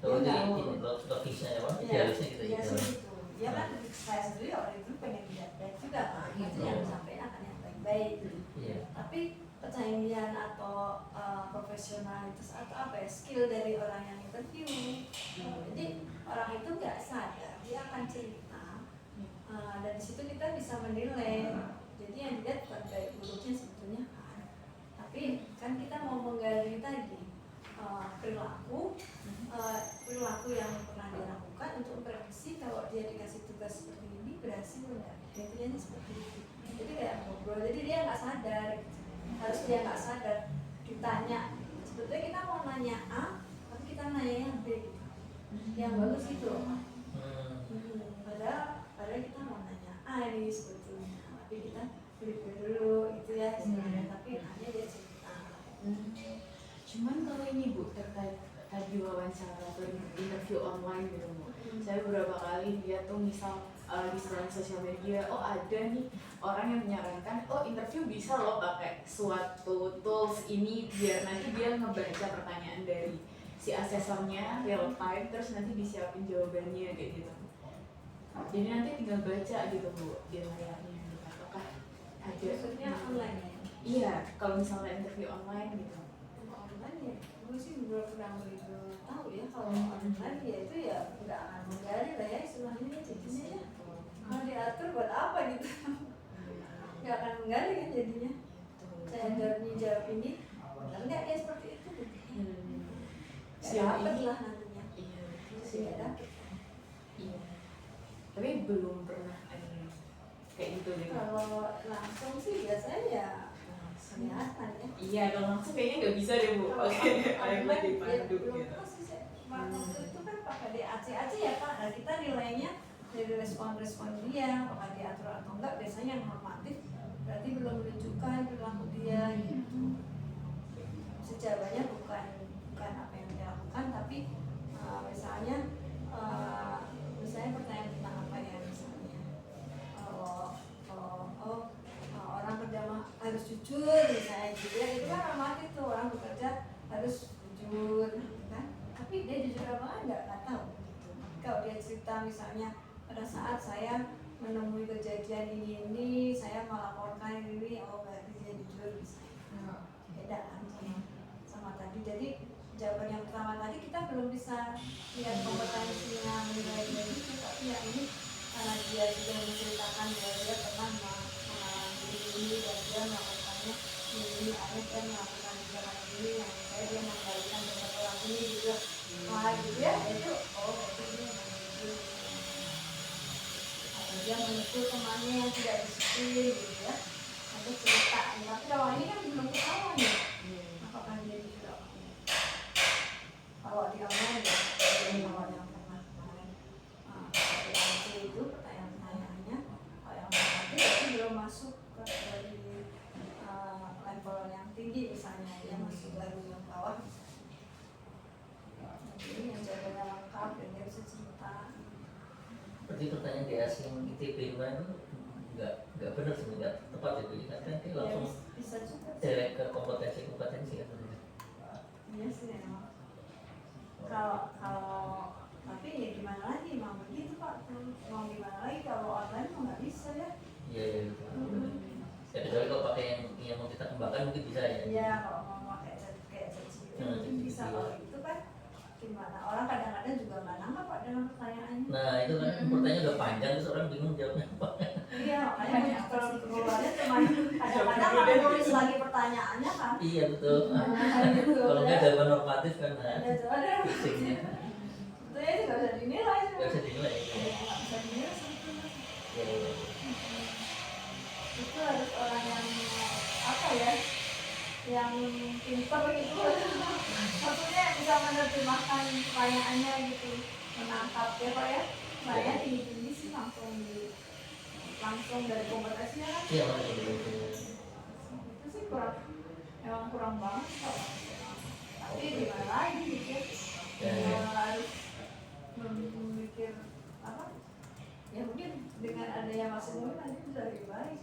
Kalau ini logisnya ya Pak, idealisnya gitu ya. Ya kan saya sendiri orang itu pengen dilihat baik juga kan, maksudnya yang disampaikan akan yang baik-baik. Iya. Tapi keahlian atau profesionalitas atau apa ya skill dari orang yang interview. Jadi orang itu nggak sadar dia akan cerita dan di situ kita bisa menilai. Jadi yang dilihat bukan baik buruknya sebetulnya kan, tapi kan kita mau menggali tadi perilaku yang pernah dia lakukan untuk memprediksi kalau dia dikasih tugas seperti ini berhasil enggak. Intinya seperti itu. Jadi kayak ngobrol. Jadi dia nggak sadar. Harus dia nggak sadar ditanya sebetulnya kita mau nanya A tapi kita nanya yang B gitu. Yang bagus gitu loh. Padahal kita mau nanya A ini sebetulnya tapi kita beli dulu itu ya istilahnya tapi hanya dia cerita. Cuman kalau ini Bu terkait tadi wawancara atau interview online gitu Bu, saya beberapa kali lihat tuh misal di sosial media, oh ada nih orang yang menyarankan, oh interview bisa loh pakai suatu tools ini biar nanti dia ngebaca pertanyaan dari si asesornya real time terus nanti disiapin jawabannya kayak gitu. Jadi nanti tinggal baca gitu Bu di layarnya gitu. Apakah ada? Maksudnya online ya? Iya, kalau misalnya interview online gitu. Online ya, gue sih belum pernah begitu tahu ya kalau online ya itu ya nggak akan menggali lah ya istilahnya jadinya ya. Kalau diatur buat apa gitu? Nggak akan menggali kan jadinya. Saya jawab ini, benar nggak ya seperti itu? Nggak dapet lah nantinya. Iya, Itu sih nggak dapet. iya. Tapi belum pernah ada kayak gitu deh. Kalau langsung sih biasanya ya kelihatan ya. Iya, kalau langsung kayaknya nggak bisa deh Bu. Oke, ayo lagi pandu gitu. Waktu itu kan pakai DAC ya Pak, nah kita nilainya dari respon-respon dia, apakah diatur atau enggak, biasanya yang normatif berarti belum menunjukkan perilaku dia gitu. Sejawabannya bukan apa yang dia lakukan, tapi misalnya pertanyaan tentang apa ya misalnya orang kerja harus jujur misalnya gitu ya, itu kan normatif tuh orang bekerja harus jujur kan, tapi dia jujur apa nggak tahu gitu. Kalau dia cerita misalnya pada saat saya menemui kejadian ini saya melaporkan ini, oh berarti dia jujur misalnya. Beda kan sama tadi. Jadi jawaban yang pertama tadi kita belum bisa lihat kompetensinya menilai dari itu, tapi ya ini karena dia sudah menceritakan bahwa dia pernah mengalami ini dan dia melakukannya ini, akhirnya dia melakukan jalan ini yang saya dia mengendalikan beberapa orang ini gitu. Wah gitu ya, itu oh berarti dia menunjuk atau dia menekuk temannya yang tidak disiplin gitu ya, ada cerita. Tapi kalau ini kan belum ketahuan ya apakah dia juga kalau di online ya, kalau yang pernah kemarin di itu pertanyaan-pertanyaannya kalau yang nanti itu belum masuk ke dari level yang tinggi misalnya, dia masih baru yang bawah jadi yang jawabannya lengkap dan dia bisa cerita. Berarti pertanyaan di asing ITB kemarin itu nggak benar sebenarnya, tepat itu kan langsung bisa juga sih. direct ke kompetensi kan sebenarnya. Iya sih memang. Kalau tapi ya gimana lagi, mau begitu Pak, mau gimana lagi, kalau online mau nggak bisa ya. Iya gitu. Ya kecuali kalau pakai yang mau kita kembangkan mungkin bisa ya. Iya, kalau mau pakai kayak caci mungkin bisa. Kalau itu kan gimana, orang kadang-kadang juga nggak nangkap Pak dengan pertanyaannya. Nah itu kan pertanyaannya udah panjang terus orang bingung jawabnya apa. Iya, makanya kalau keluarnya cuma kadang-kadang ada tulis lagi pertanyaannya kan. Iya betul. Gitu. Kalau nggak jawaban normatif kan Ada pusingnya. itu ya nggak bisa dinilai. Nggak bisa dinilai. Nggak bisa dinilai sebetulnya. Iya. Itu harus orang yang apa ya, yang pintar gitu. Maksudnya bisa menerjemahkan pertanyaannya gitu, menangkap ya Pak ya. Saya tinggi-tinggi sih langsung dari kompetensinya kan. Iya betul. Itu sih emang kurang banget kok. Tapi gimana lagi gitu ya, harus memikir apa ya, mungkin dengan adanya maksimum nanti bisa lebih baik.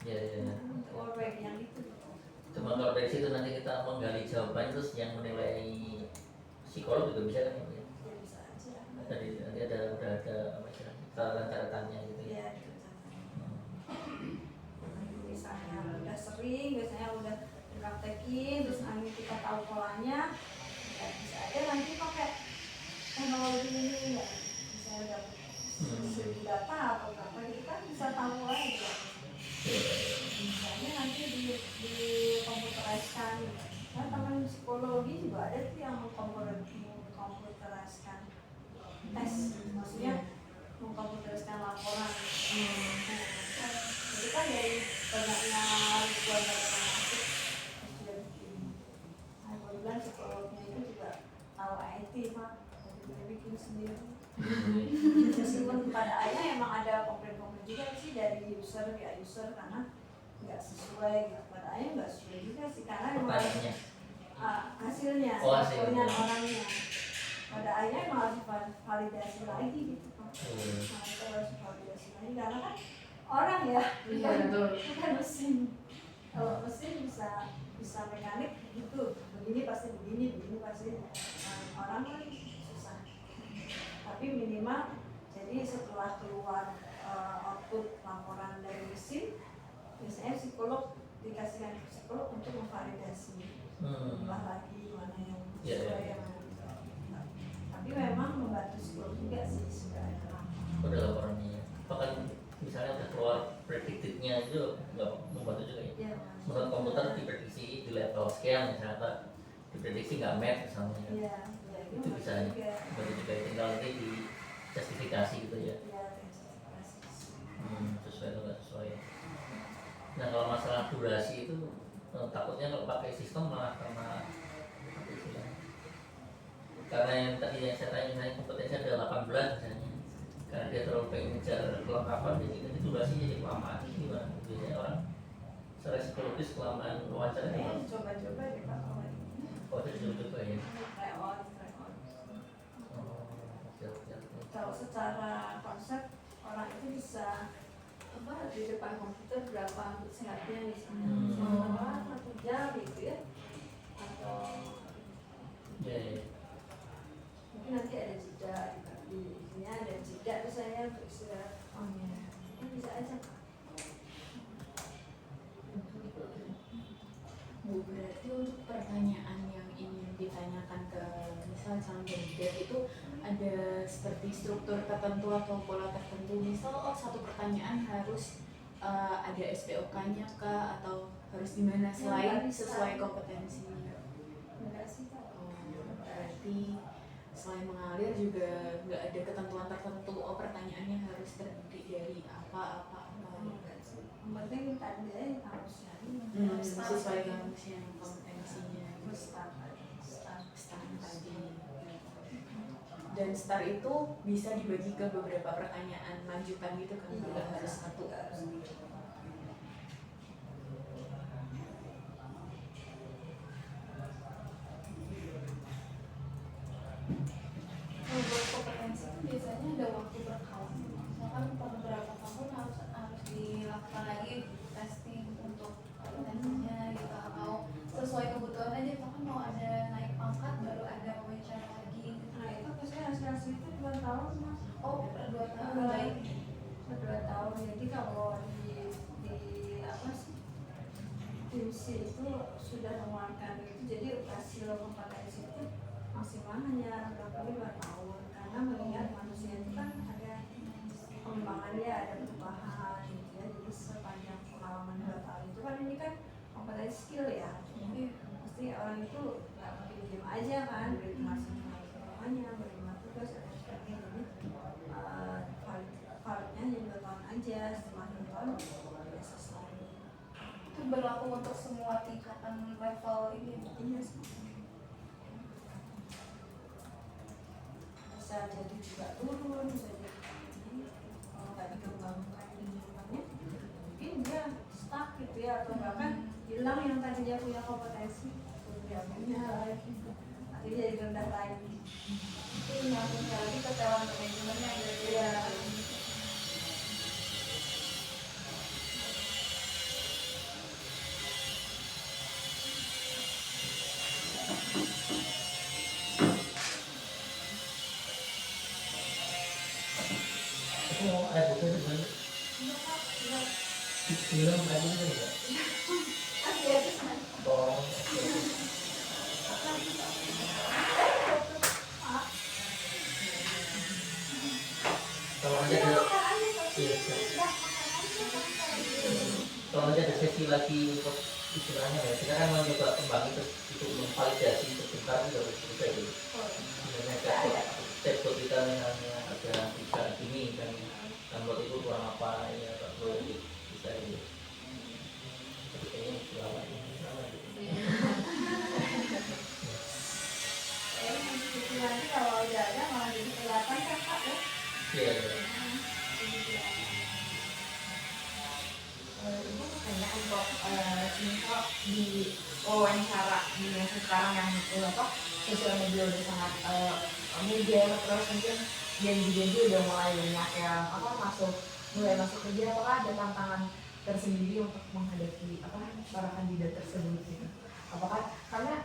Iya. Untuk baik yang itu. Cuma kalau dari situ nanti kita menggali jawaban terus yang menilai psikolog juga bisa kan ya. Ya bisa aja. Tadi nanti udah ada apa istilahnya catatan-catatannya gitu ya. Iya, itu misalnya udah sering, biasanya udah dipraktekin, terus nanti kita tahu polanya, ya bisa aja nanti pakai teknologi ini ya, misalnya dapat segi data atau berapa gitu kan bisa tahu aja. Misalnya nanti di komputeriskan, nah teman psikologi juga ada tuh yang mengkomputeriskan tes, maksudnya mengkomputeriskan laporan. Itu kan dari banyaknya ribuan data masuk terus dia bikin. Nah, kalau bilang psikolognya itu juga tahu IT Pak, jadi dia bikin sendiri. Meskipun pada akhirnya emang ada komplain-komplain juga sih dari user karena nggak sesuai gitu. Pada akhirnya nggak sesuai juga sih karena emang hasilnya orangnya. Pada akhirnya emang harus validasi lagi gitu Pak. Nah, kita harus validasi lagi karena kan orang ya, bukan mesin. Kalau mesin bisa mekanik gitu, begini pasti begini pasti. Orang kan susah. Tapi minimal jadi setelah keluar output laporan dari mesin, biasanya psikolog dikasihkan ke psikolog untuk memvalidasi, olah lagi mana yang sesuai yang mana. Tapi memang membantu psikolog juga sih sebenarnya. Udah laporannya. Bahkan misalnya udah keluar predicted-nya itu nggak membantu juga ya. Menurut komputer diprediksi di level sekian misalnya diprediksi nggak match misalnya. Iya, itu bisa bantu juga tinggal nanti di justifikasi gitu ya. Sesuai atau nggak sesuai. Nah kalau masalah durasi itu takutnya kalau pakai sistem malah karena yang tadi yang saya tanya misalnya kompetensi ada 18 misalnya, karena dia terlalu pengen ngejar kelengkapan jadi nanti durasi jadi kelamaan. Gimana biasanya orang secara psikologis kelamaan wawancara gimana? Coba-coba deh Pak. Oh itu coba ya. Kalau secara konsep orang itu bisa apa di depan komputer berapa sehatnya misalnya 1 jam gitu ya, atau mungkin nanti ada jeda di sini ada jeda misalnya untuk istirahat. Bisa aja Pak. Bu, berarti untuk pertanyaan yang ingin ditanyakan ke misal calon kandidat itu ada seperti struktur tertentu atau pola tertentu, misal satu pertanyaan harus ada SPOK-nya kah atau harus gimana selain sesuai kompetensinya? Enggak sih Pak. Berarti selain mengalir juga nggak ada ketentuan tertentu, pertanyaannya harus terdiri dari apa. Yang penting tanda harusnya sesuai yang kompetensinya STAR tadi. Dan STAR itu bisa dibagi ke beberapa pertanyaan lanjutan gitu kan, tidak harus satu. Buat kompetensi itu biasanya ada waktu berkala. Misalkan beberapa tahun harus dilakukan lagi testing untuk kompetensinya aja, bahkan mau ada naik pangkat baru ada wawancara lagi gitu. Nah itu biasanya hasil itu 2 tahun mas. Oh, per 2 tahun baik. Per 2 tahun. Jadi kalau di apa sih, tim C itu sudah mengeluarkan itu, jadi hasil kompetensi itu maksimal hanya 25 tahun, karena melihat manusia itu kan ada pengembangannya, ada perubahan gitu ya. Jadi sepanjang pengalaman 2 tahun itu kan, ini kan kompetensi skill ya, pasti orang itu nggak mungkin diem aja kan, beri masing semuanya, beri tugas dan sebagainya. Jadi validnya hanya 2 tahun aja, setelah 2 tahun ya selesai. Itu berlaku untuk semua tingkatan level ini. Iya, bisa jadi juga turun, bisa jadi ini, kalau nggak dikembangkan lingkungannya mungkin dia stuck gitu ya, atau bahkan hilang yang tadi dia punya kompetensi, dia punya lagi, akhirnya jadi rendah lagi. Itu nyambung lagi ke talent manajemennya gitu ya. Aku mau air putih itu banyak. Minum air putih juga. Oh, kalau aja ada, iya, kalau aja ada sesi lagi untuk istilahnya ya, kita kan mau coba kembang itu untuk memvalidasi sebentar itu harus bisa itu. Sebenarnya chatbot kita misalnya ada bisa gini dan download itu kurang apa ya, kalau bisa itu. Tapi kayaknya selama ini nanti kalau udah ada malah jadi kelihatan kan Kak ya. iya. Ibu hanya untuk misal di wawancara di masa sekarang yang sosial media udah sangat media, terus mungkin janji-janji udah mulai banyak yang mulai masuk kerja, apakah ada tantangan tersendiri untuk menghadapi para kandidat tersebut gitu? Apakah karena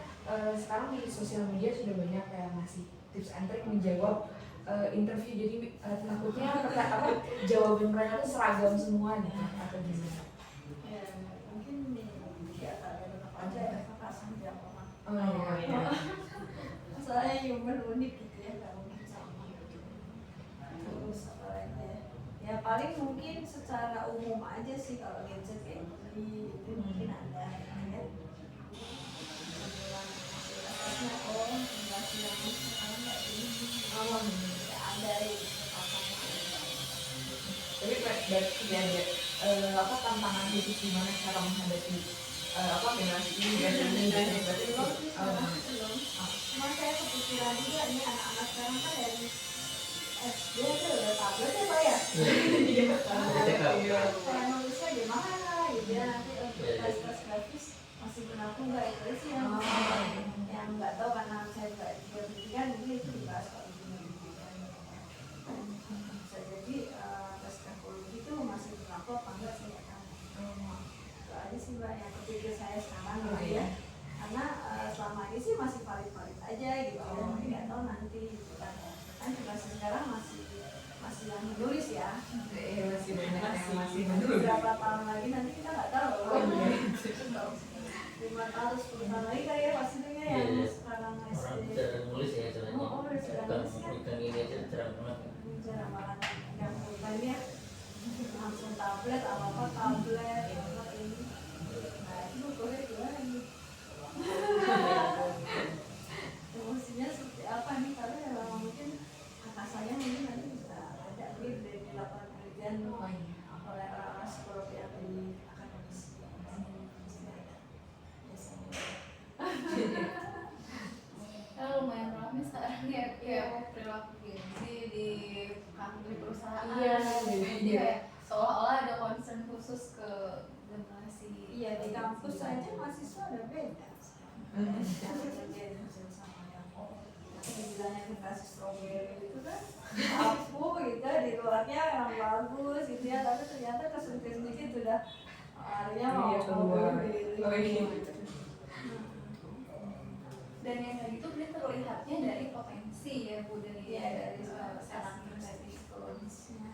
sekarang di sosial media sudah banyak yang ngasih tips and trick menjawab interview, jadi takutnya jawaban mereka itu seragam semua gitu atau gimana? Ya, mungkin di atas aja ya kekerasan tiap orang. Oh iya. Masalahnya human unik gitu ya, nggak mungkin sama. Terus apa lagi ya? Ya paling mungkin secara umum aja sih, kalau gadget kayak gini itu mungkin ada ya. Atasnya generasi yang sekarang kayak ini, ya ada itu. Tapi berarti ada tantangan khusus gimana cara menghadapi generasi ini dan ini berarti belum. Cuma saya kepikiran juga ini anak-anak sekarang kan dari SD aja udah tablet ya Pak ya. Kayak nulisnya gimana gitu ya, nanti tes grafis masih berlaku nggak, itu sih yang nggak tahu, karena saya nggak juga pendidikan, mungkin itu dibahas kalau di pendidikan. Bisa jadi tes psikologi itu masih berlaku apa enggak saya nggak tahu. Itu aja sih Mbak yang kepikir saya sekarang gitu ya, karena selama ini sih masih valid aja gitu ya, tapi nggak tahu nanti gitu kan generasi sekarang masih yang menulis ya, masih banyak yang masih berapa tahun lagi nanti kita nggak tahu. 5 tahun 10 tahun lagi kali ya pastinya yang sekarang Orang SD bisa nulis ya istilahnya. Bukan ini aja jarang banget. jarang banget yang bukannya langsung tablet apa tablet apa ini. Nah itu boleh gimana nih? Emosinya seperti apa nih, karena ya mungkin kakak saya mungkin nanti bisa ada dari dilakukan penelitian oleh orang-orang psikolog yang di akademisi. Kan lumayan ramai sekarang ya, kayak perilaku Gen-Z di kantor perusahaan. Iya. Seolah-olah ada concern khusus ke generasi. Iya, di kampus saja mahasiswa ada beda. Bilangnya generasi strawberry itu kan aku gitu, di luarnya yang bagus gitu ya, tapi ternyata kesentil sedikit sudah larinya mau keluar. gitu. dan yang kayak gitu dia terlihatnya dari potensi ya Bu, dari dari karakteristik psikologisnya.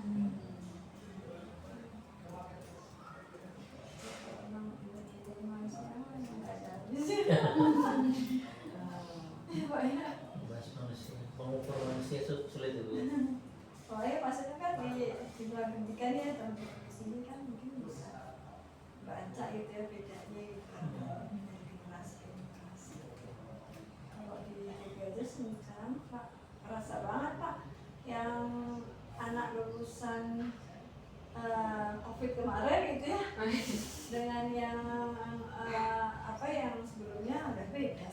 Emang jadi manusia emang nggak ada habisnya. Ya Pak ya. bahas manusia, mengukur manusia sulit itu. Soalnya maksudnya kan di luar pendidikan ya, tahun di sini kan mungkin bisa baca gitu ya bedanya gitu dari generasi ke generasi. Kalau di aja sekarang Pak kerasa banget Pak yang anak lulusan COVID kemarin gitu ya dengan yang apa yang sebelumnya udah beda.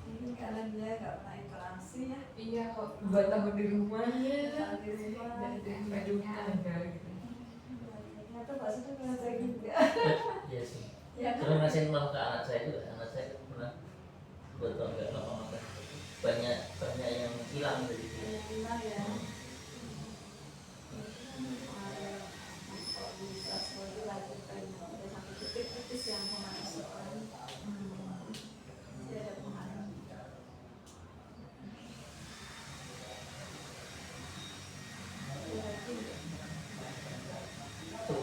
Mungkin karena dia nggak pernah interaksi ya. Iya kok 2 tahun di rumah ya. Di rumah. Dan hidupnya ada gitu. Ternyata Pak Sudah ngerasain juga. Iya sih. Ya kan? Terus ngerasain malah ke anak saya juga. Anak saya kan pernah 2 tahun nggak ngapa-ngapain. Banyak yang hilang dari dia. Nah ya. Kalau bisa seperti lagi kan ada satu titik-titik yang pemanasan. Dia ada pemahaman. Itu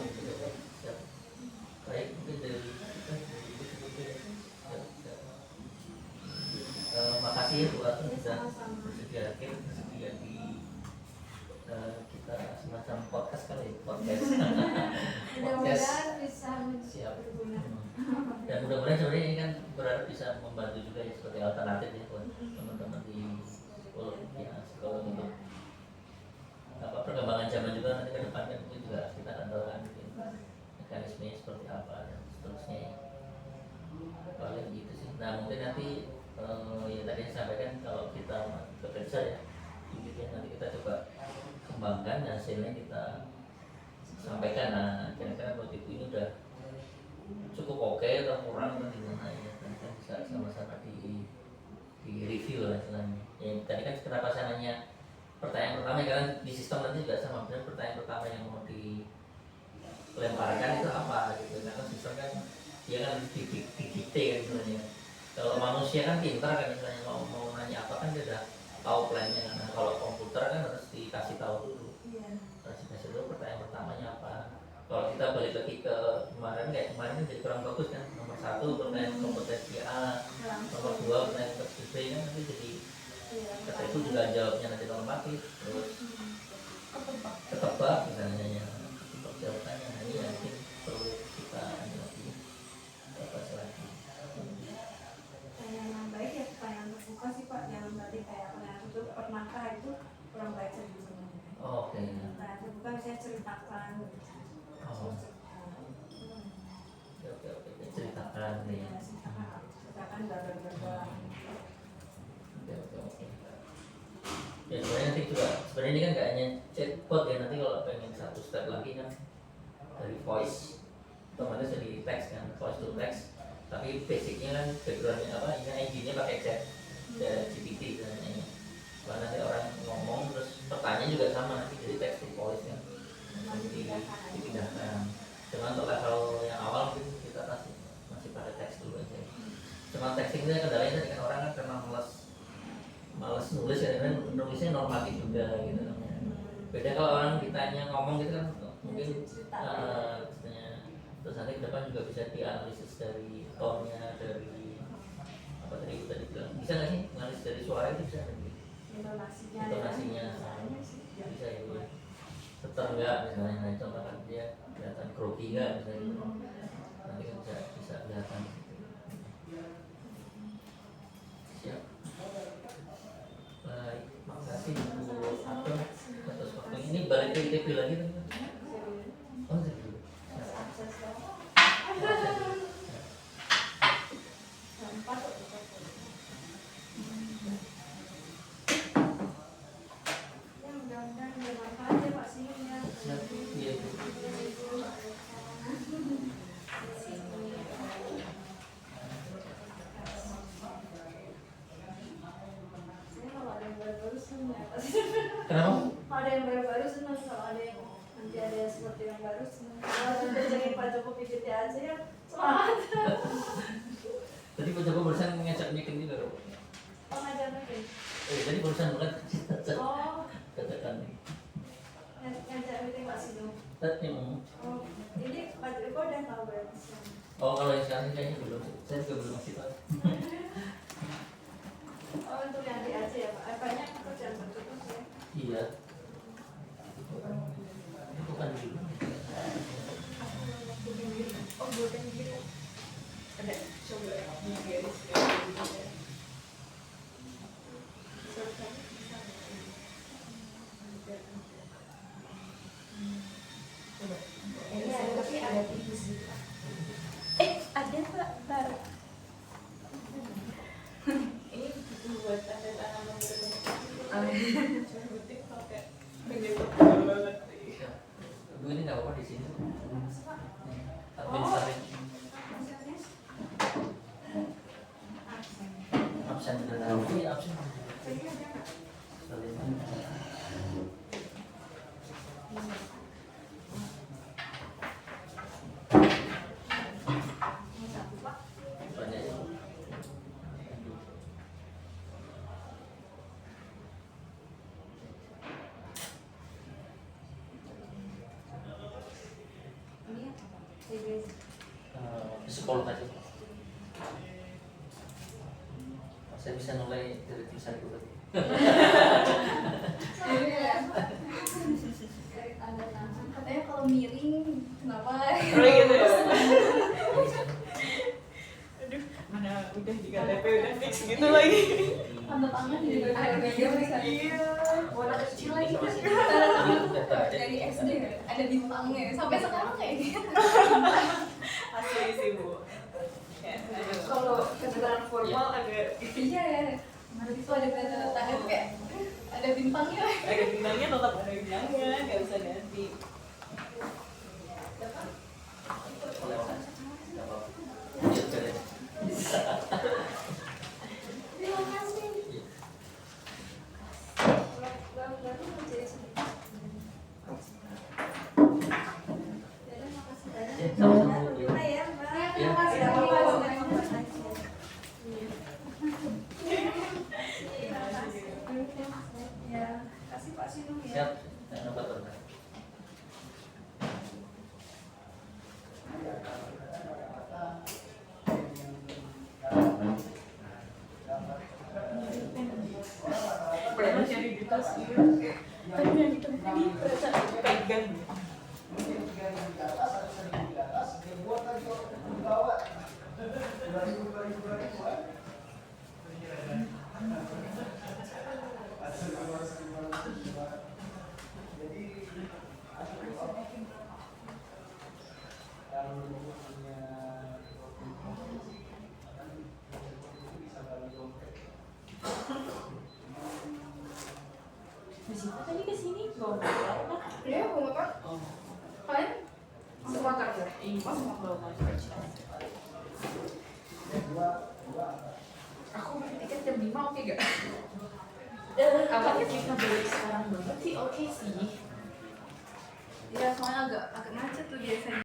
siap. Baik, mungkin dari kita makasih ya Bu Atun sudah bersedia hadir, bersedia di kita semacam podcast kali ya, podcast. Mudah-mudahan bisa Siap. berguna. Dan mudah-mudahan sebenarnya ini kan berharap bisa membantu juga ya sebagai alternatif ya buat teman-teman di sekolah ya, sekolah untuk perkembangan zaman juga nanti ke depan kan mungkin juga kita akan tahu kan mungkin mekanismenya seperti apa dan seterusnya ya. Paling gitu sih. Nah mungkin nanti ya tadi yang sampaikan kalau kita bekerja ya intinya nanti kita coba kembangkan dan hasilnya kita sampaikan. Nah kira-kira buat ibu ini udah cukup oke atau kurang atau gimana ya nanti kan bisa sama-sama di review lah istilahnya. Ya tadi kan kenapa saya nanya pertanyaan pertama karena di sistem nanti juga sama benar pertanyaan pertama yang mau dilemparkan itu apa gitu karena sistem kan dia kan didikte kan sebenarnya. Kalau manusia kan pintar kan misalnya mau nanya apa kan dia udah tahu plannya. Nah kalau komputer kan harus dikasih tahu dulu. Harus dikasih dulu pertanyaan pertamanya apa. Kalau kita balik lagi ke kemarin kayak kemarin kan jadi kurang bagus kan. Nomor 1 pertanyaan kompetensi A, nomor 2 pertanyaan kompetensi B kan nanti jadi kata itu juga jawabnya nanti normatif terus ketebak misalnya ya ketebak jawabannya. Nah ini mungkin perlu kita lagi bahas lagi. Yang baik ya pertanyaan terbuka sih Pak, yang tadi kayak pertanyaan itu pernahkah itu kurang baik sebenarnya. Oke. Pertanyaan terbuka misalnya ceritakan. Oke. Ceritakan nih. Ceritakan bla. Oke. Ya sebenarnya nanti juga sebenarnya ini kan nggak hanya chatbot ya, nanti kalau pengen satu step lagi kan dari voice otomatis jadi text kan, voice to text. Tapi basicnya kan backgroundnya apa? Ini engine-nya pakai chat, GPT misalnya. Kalau nanti orang ngomong terus pertanyaan juga sama nanti jadi text to voice kan, nanti dipindahkan. Cuman untuk level yang awal mungkin kita masih pakai teks dulu aja. Cuman texting itu kendalanya tadi kan orang kan karena malas nulis ya, kan nulisnya normatif juga gitu namanya. Beda kalau orang ditanya ngomong gitu kan mungkin terus nanti ke depan juga bisa dianalisis dari tone-nya, dari apa tadi bilang bisa nggak sih analisis dari suara itu bisa nggak? Intonasinya bisa ya Bu. Seter nggak misalnya, nah itu kan dia kelihatan grogi nggak misalnya gitu. Nanti kan bisa kelihatan. Siap. Baik, makasih Bu Atun atas waktunya. Ini balik ke ITB lagi kan? Oh, gitu. Mudah-mudahan bermanfaat ya Pak Sihun ya. Siap. Iya, Bu. Kalau ada yang baru-baru senang ya Pak. Kenapa? Kalau ada yang baru-baru senang, kalau ada yang nanti ada seperti yang baru senang. Kalau kita jadi Pak Joko PPT aja ya. Selamat. Tadi Pak Joko barusan ngajak meeting juga loh. Pengajar meeting. Tadi barusan bukan Oh, katakan. ngajak meeting Pak Sino. Oh, ini Pak Joko udah tahu berarti. Oh kalau yang sekarang kayaknya belum. Saya juga belum masih tahu. Oh, untuk yang di aja ya Pak. Banyak pekerjaan tertutup ya. Iya. Bukan juga. Oh, bukan gitu. Ada coba di garis. Ini ada tapi ada tipis gitu. Ada Pak, baru. Ini butuh buat tanda tangan nomor banyak. Cuma butuh pakai bener banget. Bu ini nggak apa-apa di sini. Oh. Absen dan nanti absen. Banyak ya. Psikolog aja. Saya bisa mulai dari tulisan itu tadi. Katanya kalau miring kenapa? Oh gitu ya. Aduh, mana udah di KTP udah fix gitu lagi. Tanda tangan juga ada Iya, warna kecil lagi. dari SD ada bintangnya sampai sekarang kayak gitu. Asli sih Bu. Ya, Kalau keterangan formal agak Iya ya. Itu ada tanda tangan kayak ada bintangnya. ada bintangnya tetap ada bintangnya, nggak bisa ganti. Terima kasih. Sama-sama. Terima ya Mbak. Terima kasih. Ya, Terima Bapak. kasih. Ya, kasih Pak Sino ya. Siap. Jangan lupa turun. Pernah nyari di tas iya. Tapi yang di tempat ini berasa pegang. Di situ tadi ke sini bawa motor kan? Iya, mau makan? Oh, Kalian? masuk makan ya? Iya, masuk bawa motor. Aku beli tiket jam 5 oke gak? Apa kita balik sekarang banget sih oke sih. Iya, soalnya agak macet tuh biasanya.